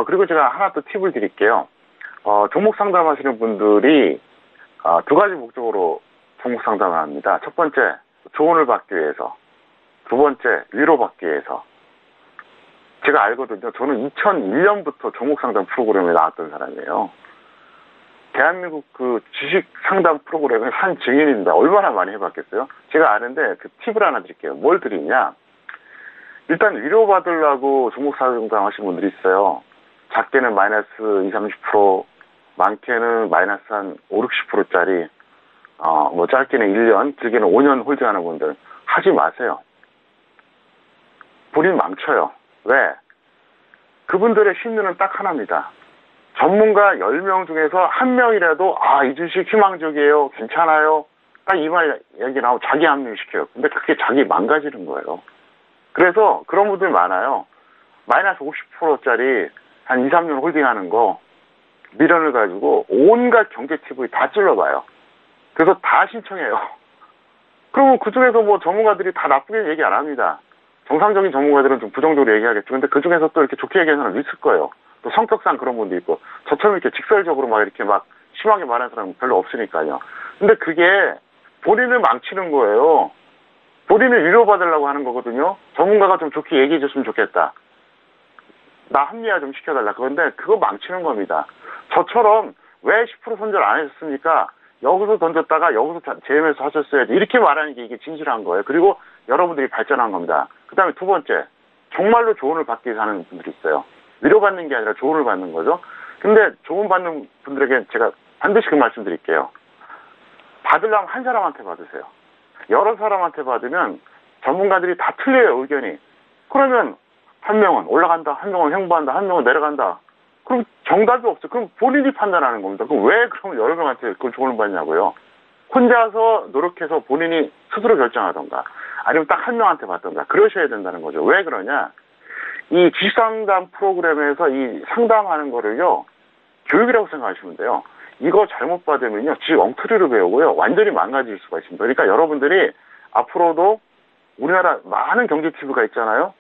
그리고 제가 하나 또 팁을 드릴게요. 종목 상담하시는 분들이 두 가지 목적으로 종목 상담을 합니다. 첫 번째, 조언을 받기 위해서. 두 번째, 위로받기 위해서. 제가 알거든요. 저는 2001년부터 종목 상담 프로그램에 나왔던 사람이에요. 대한민국 그 주식 상담 프로그램의 한 증인입니다. 얼마나 많이 해봤겠어요? 제가 아는데 그 팁을 하나 드릴게요. 뭘 드리냐? 일단 위로받으려고 종목 상담 하시는 분들이 있어요. 작게는 마이너스 20, 30%, 많게는 마이너스 한 5, 60%짜리, 짧게는 1년, 길게는 5년 홀딩하는 분들 하지 마세요. 본인 망쳐요. 왜? 그분들의 심리는 딱 하나입니다. 전문가 10명 중에서 1명이라도, 이 주식 희망적이에요. 괜찮아요. 딱 이 말 얘기 나오고 자기 합류시켜요. 근데 그게 자기 망가지는 거예요. 그래서 그런 분들 많아요. 마이너스 50%짜리 한 2, 3년 홀딩하는 거, 미련을 가지고 온갖 경제 팁을 다 찔러봐요. 그래서 다 신청해요. 그러면 그 중에서 전문가들이 다 나쁘게 얘기 안 합니다. 정상적인 전문가들은 좀 부정적으로 얘기하겠죠. 근데 그 중에서 또 이렇게 좋게 얘기하는 사람이 있을 거예요. 또 성격상 그런 분도 있고, 저처럼 이렇게 직설적으로 이렇게 심하게 말하는 사람은 별로 없으니까요. 근데 그게 본인을 망치는 거예요. 본인을 위로받으려고 하는 거거든요. 전문가가 좀 좋게 얘기해 줬으면 좋겠다. 나 합리화 좀 시켜달라. 그런데 그거 망치는 겁니다. 저처럼 왜 10% 손절 안 하셨습니까? 여기서 던졌다가 여기서 재매수 하셨어야지. 이렇게 말하는 게 이게 진실한 거예요. 그리고 여러분들이 발전한 겁니다. 그 다음에 두 번째, 정말로 조언을 받기 위해서 하는 분들이 있어요. 위로받는 게 아니라 조언을 받는 거죠. 근데 조언 받는 분들에게 제가 반드시 그 말씀드릴게요. 받으려면 한 사람한테 받으세요. 여러 사람한테 받으면 전문가들이 다 틀려요, 의견이. 그러면 한 명은 올라간다, 한 명은 횡보한다, 한 명은 내려간다. 그럼 정답이 없어. 그럼 본인이 판단하는 겁니다. 그럼 왜 그럼 여러 명한테 그걸 조언을 받냐고요. 혼자서 노력해서 본인이 스스로 결정하던가 아니면 딱 한 명한테 받던가 그러셔야 된다는 거죠. 왜 그러냐. 이 주식상담 프로그램에서 이 상담하는 거를요. 교육이라고 생각하시면 돼요. 이거 잘못 받으면요. 지 엉터리로 배우고요. 완전히 망가질 수가 있습니다. 그러니까 여러분들이 앞으로도 우리나라 많은 경제 TV가 있잖아요.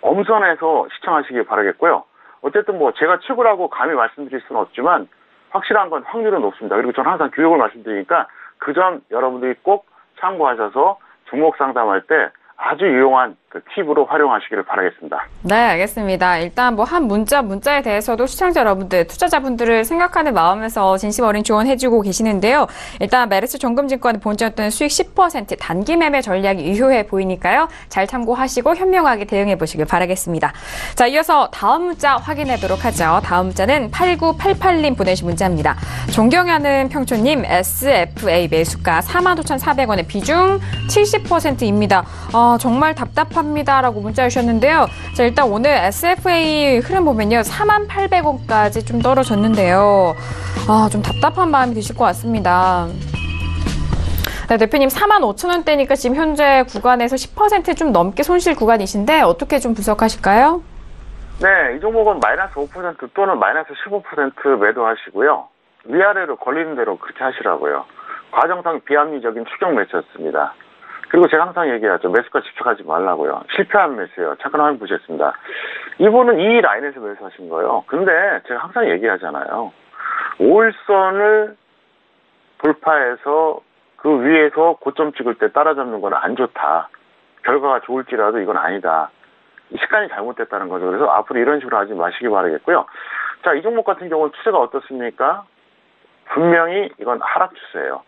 엄선해서 시청하시길 바라겠고요. 어쨌든 제가 최고라고 감히 말씀드릴 수는 없지만 확실한 건 확률은 높습니다. 그리고 저는 항상 교육을 말씀드리니까 그 점 여러분들이 꼭 참고하셔서 종목 상담할 때 아주 유용한 그 팁으로 활용하시기를 바라겠습니다. 네, 알겠습니다. 일단 한 문자에 대해서도 시청자 여러분들, 투자자분들을 생각하는 마음에서 진심 어린 조언해주고 계시는데요. 일단 메르츠 종금증권 본전 또는 수익 10% 단기 매매 전략이 유효해 보이니까요. 잘 참고하시고 현명하게 대응해 보시길 바라겠습니다. 자, 이어서 다음 문자 확인하도록 하죠. 다음 문자는 8988님 보내신 문자입니다. 존경하는 평촌님, SFA 매수가 45,400원의 비중 70%입니다. 정말 답답한 답답합니다라고 문자 주셨는데요. 자, 일단 오늘 SFA 흐름 보면요. 48,800원까지 좀 떨어졌는데요. 좀 답답한 마음이 드실 것 같습니다. 네, 대표님 45,000원대니까 지금 현재 구간에서 10% 좀 넘게 손실 구간이신데 어떻게 좀 분석하실까요? 네, 이 종목은 마이너스 5% 또는 마이너스 15% 매도하시고요. 위아래로 걸리는 대로 그렇게 하시라고요. 과정상 비합리적인 추격 매수였습니다. 그리고 제가 항상 얘기하죠. 매수가 집착하지 말라고요. 실패한 매수예요. 잠깐 화면 보셨습니다. 이분은 이 라인에서 매수하신 거예요. 근데 제가 항상 얘기하잖아요. 5일선을 돌파해서 그 위에서 고점 찍을 때 따라잡는 건 안 좋다. 결과가 좋을지라도 이건 아니다. 이 습관이 잘못됐다는 거죠. 그래서 앞으로 이런 식으로 하지 마시기 바라겠고요. 자, 이 종목 같은 경우는 추세가 어떻습니까? 분명히 이건 하락 추세예요.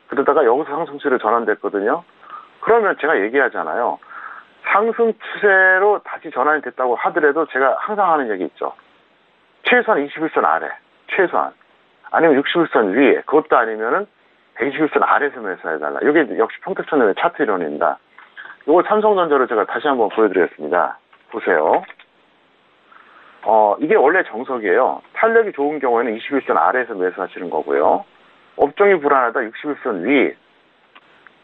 그러다가 여기서 상승 추세로 전환됐거든요. 그러면 제가 얘기하잖아요. 상승 추세로 다시 전환이 됐다고 하더라도 제가 항상 하는 얘기 있죠. 최소한 21선 아래, 최소한. 아니면 61선 위에, 그것도 아니면은 121선 아래에서 매수해달라. 이게 역시 평택천연의 차트 이론입니다. 이거 삼성전자를 제가 다시 한번 보여드리겠습니다. 보세요. 이게 원래 정석이에요. 탄력이 좋은 경우에는 21선 아래에서 매수하시는 거고요. 업종이 불안하다 61선 위,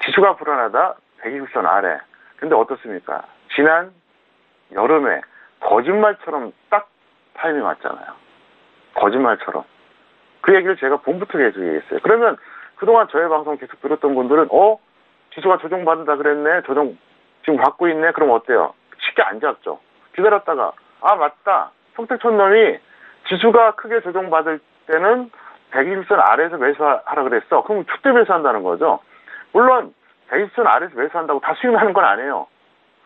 지수가 불안하다 120선 아래. 근데 어떻습니까? 지난 여름에 거짓말처럼 딱 타이밍 왔잖아요. 거짓말처럼. 그 얘기를 제가 봄부터 계속 얘기했어요. 그러면 그동안 저의 방송 계속 들었던 분들은 지수가 조정받는다 그랬네. 조정 지금 받고 있네. 그럼 어때요? 쉽게 안 잡죠. 기다렸다가 맞다. 평택천놈이 지수가 크게 조정받을 때는 120선 아래에서 매수하라 그랬어. 그럼 축대 매수한다는 거죠. 물론 120선 아래에서 매수한다고 다 수익 나는 건 아니에요.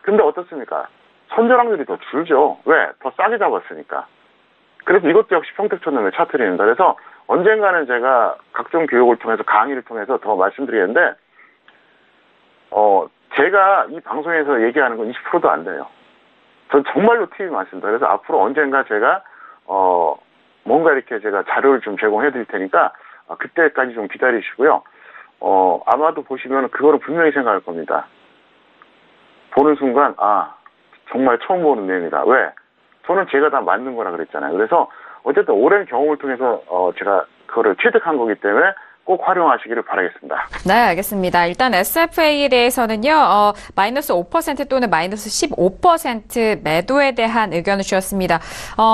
근데 어떻습니까? 손절 확률이 더 줄죠. 왜? 더 싸게 잡았으니까. 그래서 이것도 역시 평택천놈의 차트입니다. 그래서 언젠가는 제가 각종 교육을 통해서 강의를 통해서 더 말씀드리겠는데 제가 이 방송에서 얘기하는 건 20%도 안 돼요. 전 정말로 팁이 많습니다. 그래서 앞으로 언젠가 제가 뭔가 이렇게 제가 자료를 좀 제공해 드릴 테니까 그때까지 좀 기다리시고요. 아마도 보시면 그거를 분명히 생각할 겁니다. 보는 순간 정말 처음 보는 내용이다. 왜? 저는 제가 다 맞는 거라 그랬잖아요. 그래서 어쨌든 오랜 경험을 통해서 제가 그거를 취득한 거기 때문에 꼭 활용하시기를 바라겠습니다. 네, 알겠습니다. 일단 SFA에 대해서는요, 마이너스 5% 또는 마이너스 15% 매도에 대한 의견을 주셨습니다.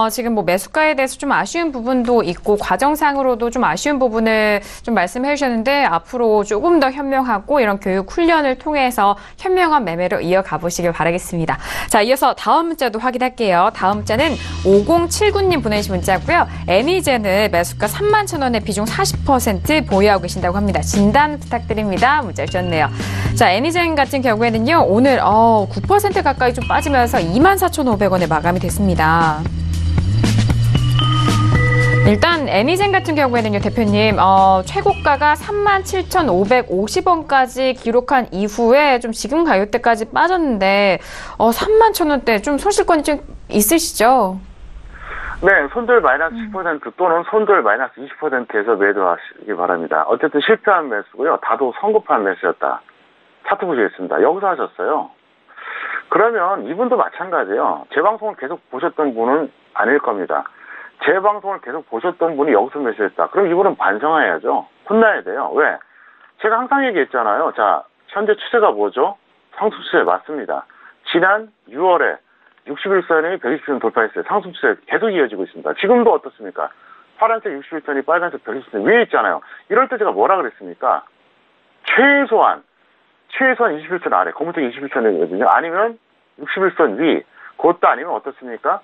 지금 매수가에 대해서 좀 아쉬운 부분도 있고, 과정상으로도 좀 아쉬운 부분을 좀 말씀해 주셨는데, 앞으로 조금 더 현명하고 이런 교육 훈련을 통해서 현명한 매매로 이어가 보시길 바라겠습니다. 자, 이어서 다음 문자도 확인할게요. 다음 문자는 5079님 보내주신 문자고요. 애니젠을 매수가 31,000원에 비중 40% 보유하고 계신다고 합니다. 진단 부탁드립니다. 문자 주셨네요. 자, 애니젠 같은 경우에는요, 오늘 9% 가까이 좀 빠지면서 24,500원에 마감이 됐습니다. 일단 애니젠 같은 경우에는요, 대표님 최고가가 37,550원까지 기록한 이후에 좀 지금 가격대까지 빠졌는데 31,000원대 좀 손실권이 좀 있으시죠? 네, 손절 마이너스 10% 또는 손절 마이너스 20%에서 매도하시기 바랍니다. 어쨌든 실패한 매수고요. 다도 성급한 매수였다. 차트 보시겠습니다. 여기서 하셨어요. 그러면 이분도 마찬가지예요. 제 방송을 계속 보셨던 분은 아닐 겁니다. 제 방송을 계속 보셨던 분이 여기서 매수했다. 그럼 이분은 반성해야죠. 혼나야 돼요. 왜? 제가 항상 얘기했잖아요. 자, 현재 추세가 뭐죠? 상승 추세 맞습니다. 지난 6월에 61선이 120선 돌파했어요. 상승 추세 계속 이어지고 있습니다. 지금도 어떻습니까? 파란색 61선이 빨간색 120선 위에 있잖아요. 이럴 때 제가 뭐라 그랬습니까? 최소한 21선 아래, 검은색 21선이거든요. 아니면 61선 위, 그것도 아니면 어떻습니까?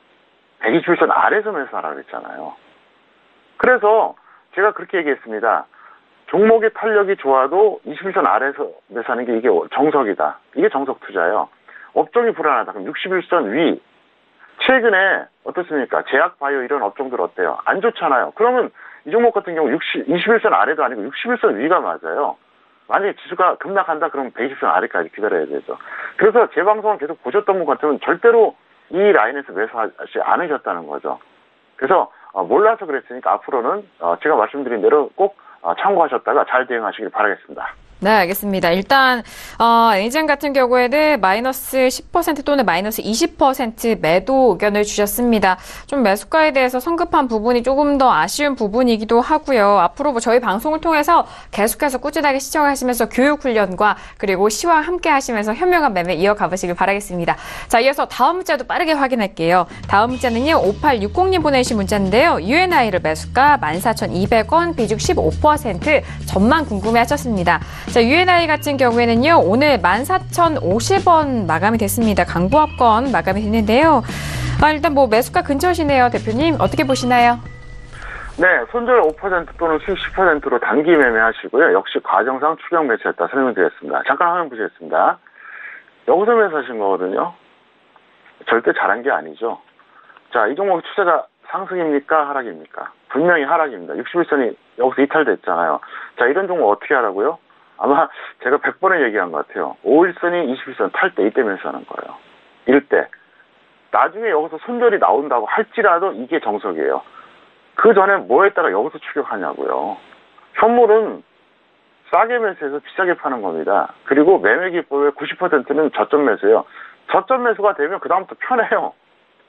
121선 아래에서 매수하라 그랬잖아요. 그래서 제가 그렇게 얘기했습니다. 종목의 탄력이 좋아도 21선 아래에서 매수하는 게 이게 정석이다. 이게 정석 투자예요. 업종이 불안하다. 그럼 61선 위. 최근에 어떻습니까? 제약 바이오 이런 업종들 어때요? 안 좋잖아요. 그러면 이 종목 같은 경우 21선 아래도 아니고 61선 위가 맞아요. 만약에 지수가 급락한다 그러면 120선 아래까지 기다려야 되죠. 그래서 제 방송을 계속 보셨던 분 같으면 절대로 이 라인에서 매수하지 않으셨다는 거죠. 그래서 몰라서 그랬으니까 앞으로는 제가 말씀드린 대로 꼭 참고하셨다가 잘 대응하시길 바라겠습니다. 네, 알겠습니다. 일단 엔젠 같은 경우에는 마이너스 10% 또는 마이너스 20% 매도 의견을 주셨습니다. 좀 매수가에 대해서 성급한 부분이 조금 더 아쉬운 부분이기도 하고요. 앞으로 뭐 저희 방송을 통해서 계속해서 꾸준하게 시청하시면서 교육 훈련과 그리고 시황 함께 하시면서 현명한 매매 이어가 보시길 바라겠습니다. 자, 이어서 다음 문자도 빠르게 확인할게요. 다음 문자는요, 5860님 보내주신 문자인데요. UNI를 매수가 14,200원, 비중 15%, 전망 궁금해하셨습니다. 자, UNI 같은 경우에는요, 오늘 14,050원 마감이 됐습니다. 강보합권 마감이 됐는데요. 일단 뭐 매수가 근처시네요, 대표님. 어떻게 보시나요? 네, 손절 5% 또는 수익 10%로 단기 매매하시고요. 역시 과정상 추격 매수했다 설명드렸습니다. 잠깐 화면 보시겠습니다. 여기서 매수하신 거거든요. 절대 잘한 게 아니죠. 자, 이 종목 투자가 상승입니까? 하락입니까? 분명히 하락입니다. 61선이 여기서 이탈됐잖아요. 자, 이런 종목 어떻게 하라고요? 아마 제가 100번을 얘기한 것 같아요. 51선이 21선 탈 때 이때 매수하는 거예요. 이럴 때. 나중에 여기서 손절이 나온다고 할지라도 이게 정석이에요. 그 전에 뭐 했다가 여기서 추격하냐고요. 현물은 싸게 매수해서 비싸게 파는 겁니다. 그리고 매매 기법의 90%는 저점 매수예요. 저점 매수가 되면 그다음부터 편해요.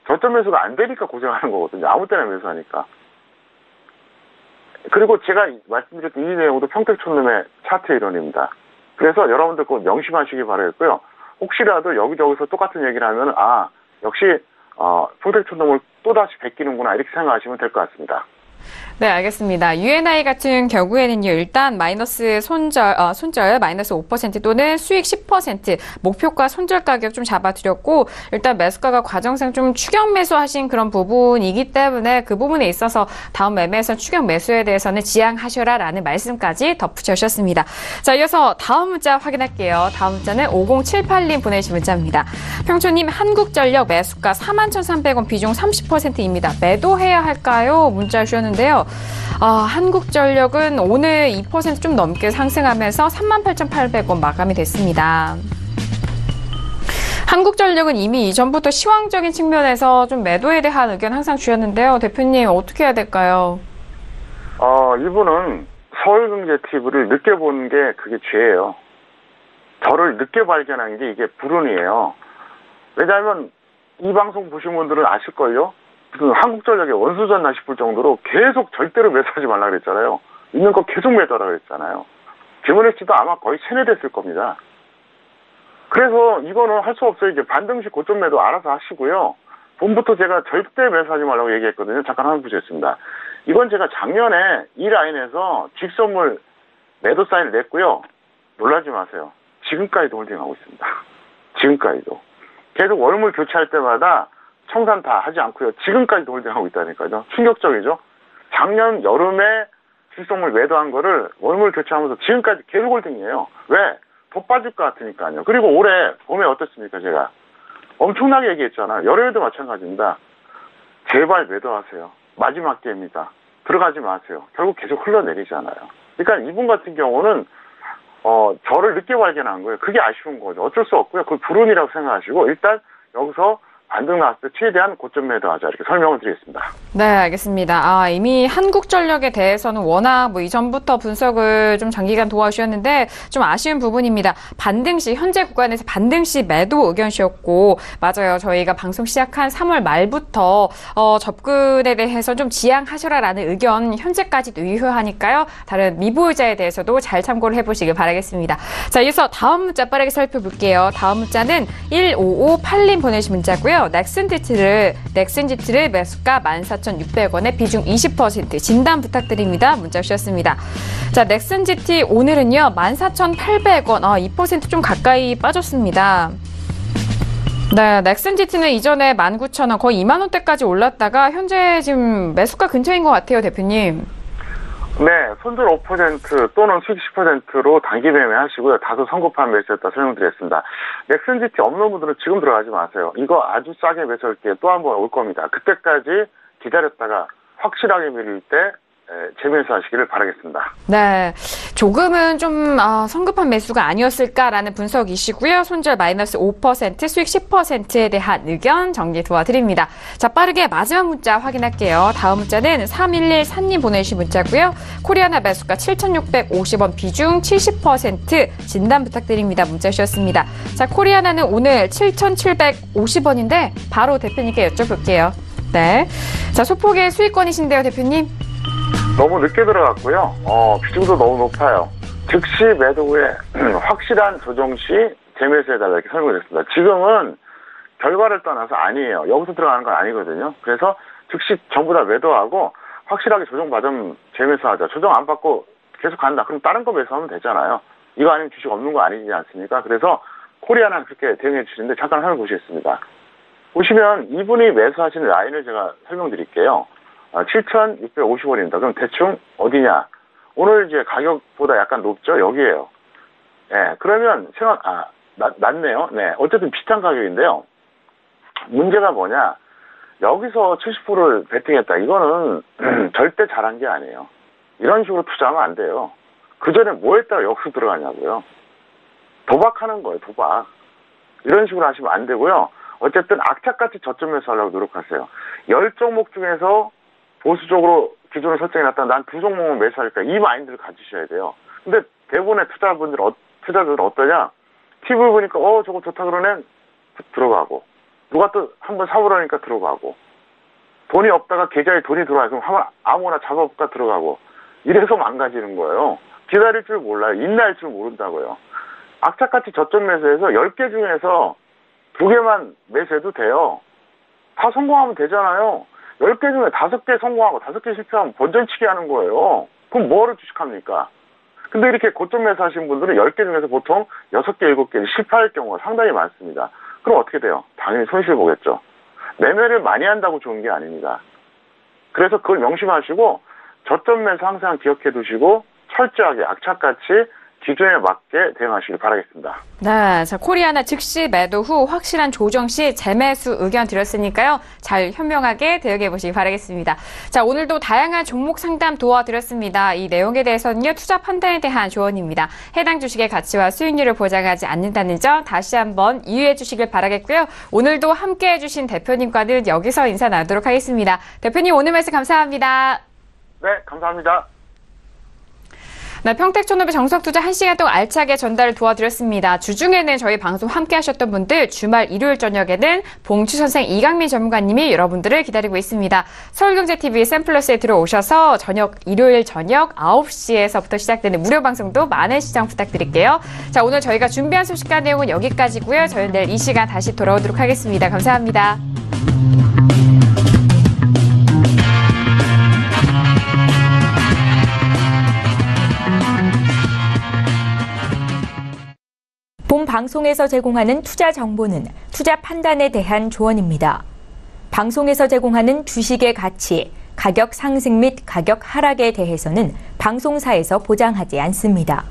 저점 매수가 안 되니까 고생하는 거거든요. 아무 때나 매수하니까. 그리고 제가 말씀드렸던 이 내용도 평택촌놈의 차트 이론입니다. 그래서 여러분들 꼭 명심하시기 바라겠고요. 혹시라도 여기저기서 똑같은 얘기를 하면 역시 평택촌놈을 또다시 베끼는구나 이렇게 생각하시면 될 것 같습니다. 네, 알겠습니다. UNI 같은 경우에는요, 일단 마이너스 손절 마이너스 5% 또는 수익 10% 목표가 손절 가격 좀 잡아드렸고, 일단 매수가가 과정상 좀 추격 매수하신 그런 부분이기 때문에 그 부분에 있어서 다음 매매에서 추격 매수에 대해서는 지양하셔라라는 말씀까지 덧붙여주셨습니다. 자, 이어서 다음 문자 확인할게요. 다음 문자는 5078님 보내주신 문자입니다. 평촌님, 한국전력 매수가 41,300원 비중 30%입니다. 매도해야 할까요? 문자 주셨는데요. 한국전력은 오늘 2% 좀 넘게 상승하면서 38,800원 마감이 됐습니다. 한국전력은 이미 이전부터 시황적인 측면에서 좀 매도에 대한 의견 항상 주셨는데요. 대표님 어떻게 해야 될까요? 이분은 서울경제TV를 늦게 보는 게 그게 죄예요. 저를 늦게 발견한 게 이게 불운이에요. 왜냐하면 이 방송 보신 분들은 아실걸요? 한국전력의 원수졌나 싶을 정도로 계속 절대로 매수하지 말라 그랬잖아요. 있는 거 계속 매도하라 그랬잖아요. 김은혜 씨도 아마 거의 세뇌됐을 겁니다. 그래서 이거는 할 수 없어요. 이제 반등식 고점 매도 알아서 하시고요. 봄부터 제가 절대 매수하지 말라고 얘기했거든요. 잠깐 한번 보셨습니다. 이건 제가 작년에 이 라인에서 직선물 매도 사인을 냈고요. 놀라지 마세요. 지금까지도 홀딩하고 있습니다. 지금까지도. 계속 월물 교체할 때마다 청산 다 하지 않고요. 지금까지도 홀딩하고 있다니까요. 충격적이죠. 작년 여름에 실속물 매도한 거를 월물 교체하면서 지금까지 계속 홀딩이에요. 왜? 더 빠질 것 같으니까요. 그리고 올해 봄에 어땠습니까? 제가 엄청나게 얘기했잖아요. 여름에도 마찬가지입니다. 제발 매도하세요. 마지막 기회입니다. 들어가지 마세요. 결국 계속 흘러내리잖아요. 그러니까 이분 같은 경우는 저를 늦게 발견한 거예요. 그게 아쉬운 거죠. 어쩔 수 없고요. 그걸 불운이라고 생각하시고 일단 여기서 반등 나왔을 때 최대한 고점 매도하자 이렇게 설명을 드리겠습니다. 네, 알겠습니다. 이미 한국전력에 대해서는 워낙 이전부터 분석을 좀 장기간 도와주셨는데 좀 아쉬운 부분입니다. 반등시 현재 구간에서 반등시 매도 의견 주셨고 맞아요. 저희가 방송 시작한 3월 말부터 접근에 대해서 좀 지양하셔라라는 의견 현재까지도 유효하니까요. 다른 미보유자에 대해서도 잘 참고를 해보시길 바라겠습니다. 자, 이어서 다음 문자 빠르게 살펴볼게요. 다음 문자는 1558님 보내신 문자고요. 넥슨지트를 매수가 14,600원에 비중 20% 진단 부탁드립니다. 문자 주셨습니다. 자, 넥슨지트 오늘은요 14,800원 2% 좀 가까이 빠졌습니다. 네, 넥슨지트는 이전에 19,000원 거의 2만 원대까지 올랐다가 현재 지금 매수가 근처인 것 같아요, 대표님. 네, 손절 5% 또는 수익 10%로 단기 매매하시고요. 다소 성급한 매수했다 설명드렸습니다. 넥슨지트 없는 분들은 지금 들어가지 마세요. 이거 아주 싸게 매수할 때 또 한 번 올 겁니다. 그때까지 기다렸다가 확실하게 밀릴 때 재매수하시기를 바라겠습니다. 네, 조금은 좀 성급한 매수가 아니었을까라는 분석이시고요. 손절 마이너스 5%, 수익 10%에 대한 의견 정리 도와드립니다. 자, 빠르게 마지막 문자 확인할게요. 다음 문자는 3114님 보내주신 문자고요. 코리아나 매수가 7,650원, 비중 70% 진단 부탁드립니다. 문자 주셨습니다. 자, 코리아나는 오늘 7,750원인데 바로 대표님께 여쭤볼게요. 네. 자, 소폭의 수익권이신데요, 대표님. 너무 늦게 들어갔고요. 비중도 너무 높아요. 즉시 매도 후에 확실한 조정 시 재매수해달라 이렇게 설명드렸습니다. 지금은 결과를 떠나서 아니에요. 여기서 들어가는 건 아니거든요. 그래서 즉시 전부 다 매도하고 확실하게 조정 받으면 재매수하자. 조정 안 받고 계속 간다. 그럼 다른 거 매수하면 되잖아요. 이거 아니면 주식 없는 거 아니지 않습니까? 그래서 코리아는 그렇게 대응해 주시는데 잠깐 살펴보시겠습니다. 보시면 이분이 매수하시는 라인을 제가 설명드릴게요. 7,650원입니다. 그럼 대충 어디냐? 오늘 이제 가격보다 약간 높죠? 여기에요. 예, 그러면 낮네요. 네. 어쨌든 비슷한 가격인데요. 문제가 뭐냐? 여기서 70%를 베팅했다. 이거는 절대 잘한 게 아니에요. 이런 식으로 투자하면 안 돼요. 그 전에 뭐 했다가 여기서 들어가냐고요. 도박하는 거예요, 도박. 이런 식으로 하시면 안 되고요. 어쨌든 악착같이 저점 매수하려고 노력하세요. 10종목 중에서 보수적으로 기준을 설정해놨다. 난 2종목만 매수할까. 이 마인드를 가지셔야 돼요. 근데 대부분의 투자자들은 어떠냐? 팁을 보니까 저거 좋다 그러네. 들어가고. 누가 또 한번 사보라니까 들어가고. 돈이 없다가 계좌에 돈이 들어와요. 그럼 한번 아무거나 잡아볼까 들어가고. 이래서 망가지는 거예요. 기다릴 줄 몰라요. 인내할 줄 모른다고요. 악착같이 저점 매수해서 10개 중에서 2개만 매수해도 돼요. 다 성공하면 되잖아요. 10개 중에 5개 성공하고 5개 실패하면 본전치기 하는 거예요. 그럼 뭐를 주식합니까? 근데 이렇게 고점 매수하신 분들은 10개 중에서 보통 6개, 7개 실패할 경우가 상당히 많습니다. 그럼 어떻게 돼요? 당연히 손실 보겠죠. 매매를 많이 한다고 좋은 게 아닙니다. 그래서 그걸 명심하시고 저점 매수 항상 기억해 두시고 철저하게 악착같이 기준에 맞게 대응하시길 바라겠습니다. 네, 자, 코리아나 즉시 매도 후 확실한 조정 시 재매수 의견 드렸으니까요. 잘 현명하게 대응해 보시기 바라겠습니다. 자, 오늘도 다양한 종목 상담 도와드렸습니다. 이 내용에 대해서는요, 투자 판단에 대한 조언입니다. 해당 주식의 가치와 수익률을 보장하지 않는다는 점 다시 한번 이해해 주시길 바라겠고요. 오늘도 함께 해주신 대표님과는 여기서 인사 나누도록 하겠습니다. 대표님 오늘 말씀 감사합니다. 네, 감사합니다. 네, 평택촌업의 정석투자 1시간 동안 알차게 전달을 도와드렸습니다. 주중에는 저희 방송 함께 하셨던 분들, 주말 일요일 저녁에는 봉추선생 이강민 전문가님이 여러분들을 기다리고 있습니다. 서울경제TV 샘플러스에 들어오셔서 일요일 저녁 9시에서부터 시작되는 무료 방송도 많은 시청 부탁드릴게요. 자, 오늘 저희가 준비한 소식과 내용은 여기까지고요. 저희는 내일 이 시간 다시 돌아오도록 하겠습니다. 감사합니다. 본 방송에서 제공하는 투자 정보는 투자 판단에 대한 조언입니다. 방송에서 제공하는 주식의 가치, 가격 상승 및 가격 하락에 대해서는 방송사에서 보장하지 않습니다.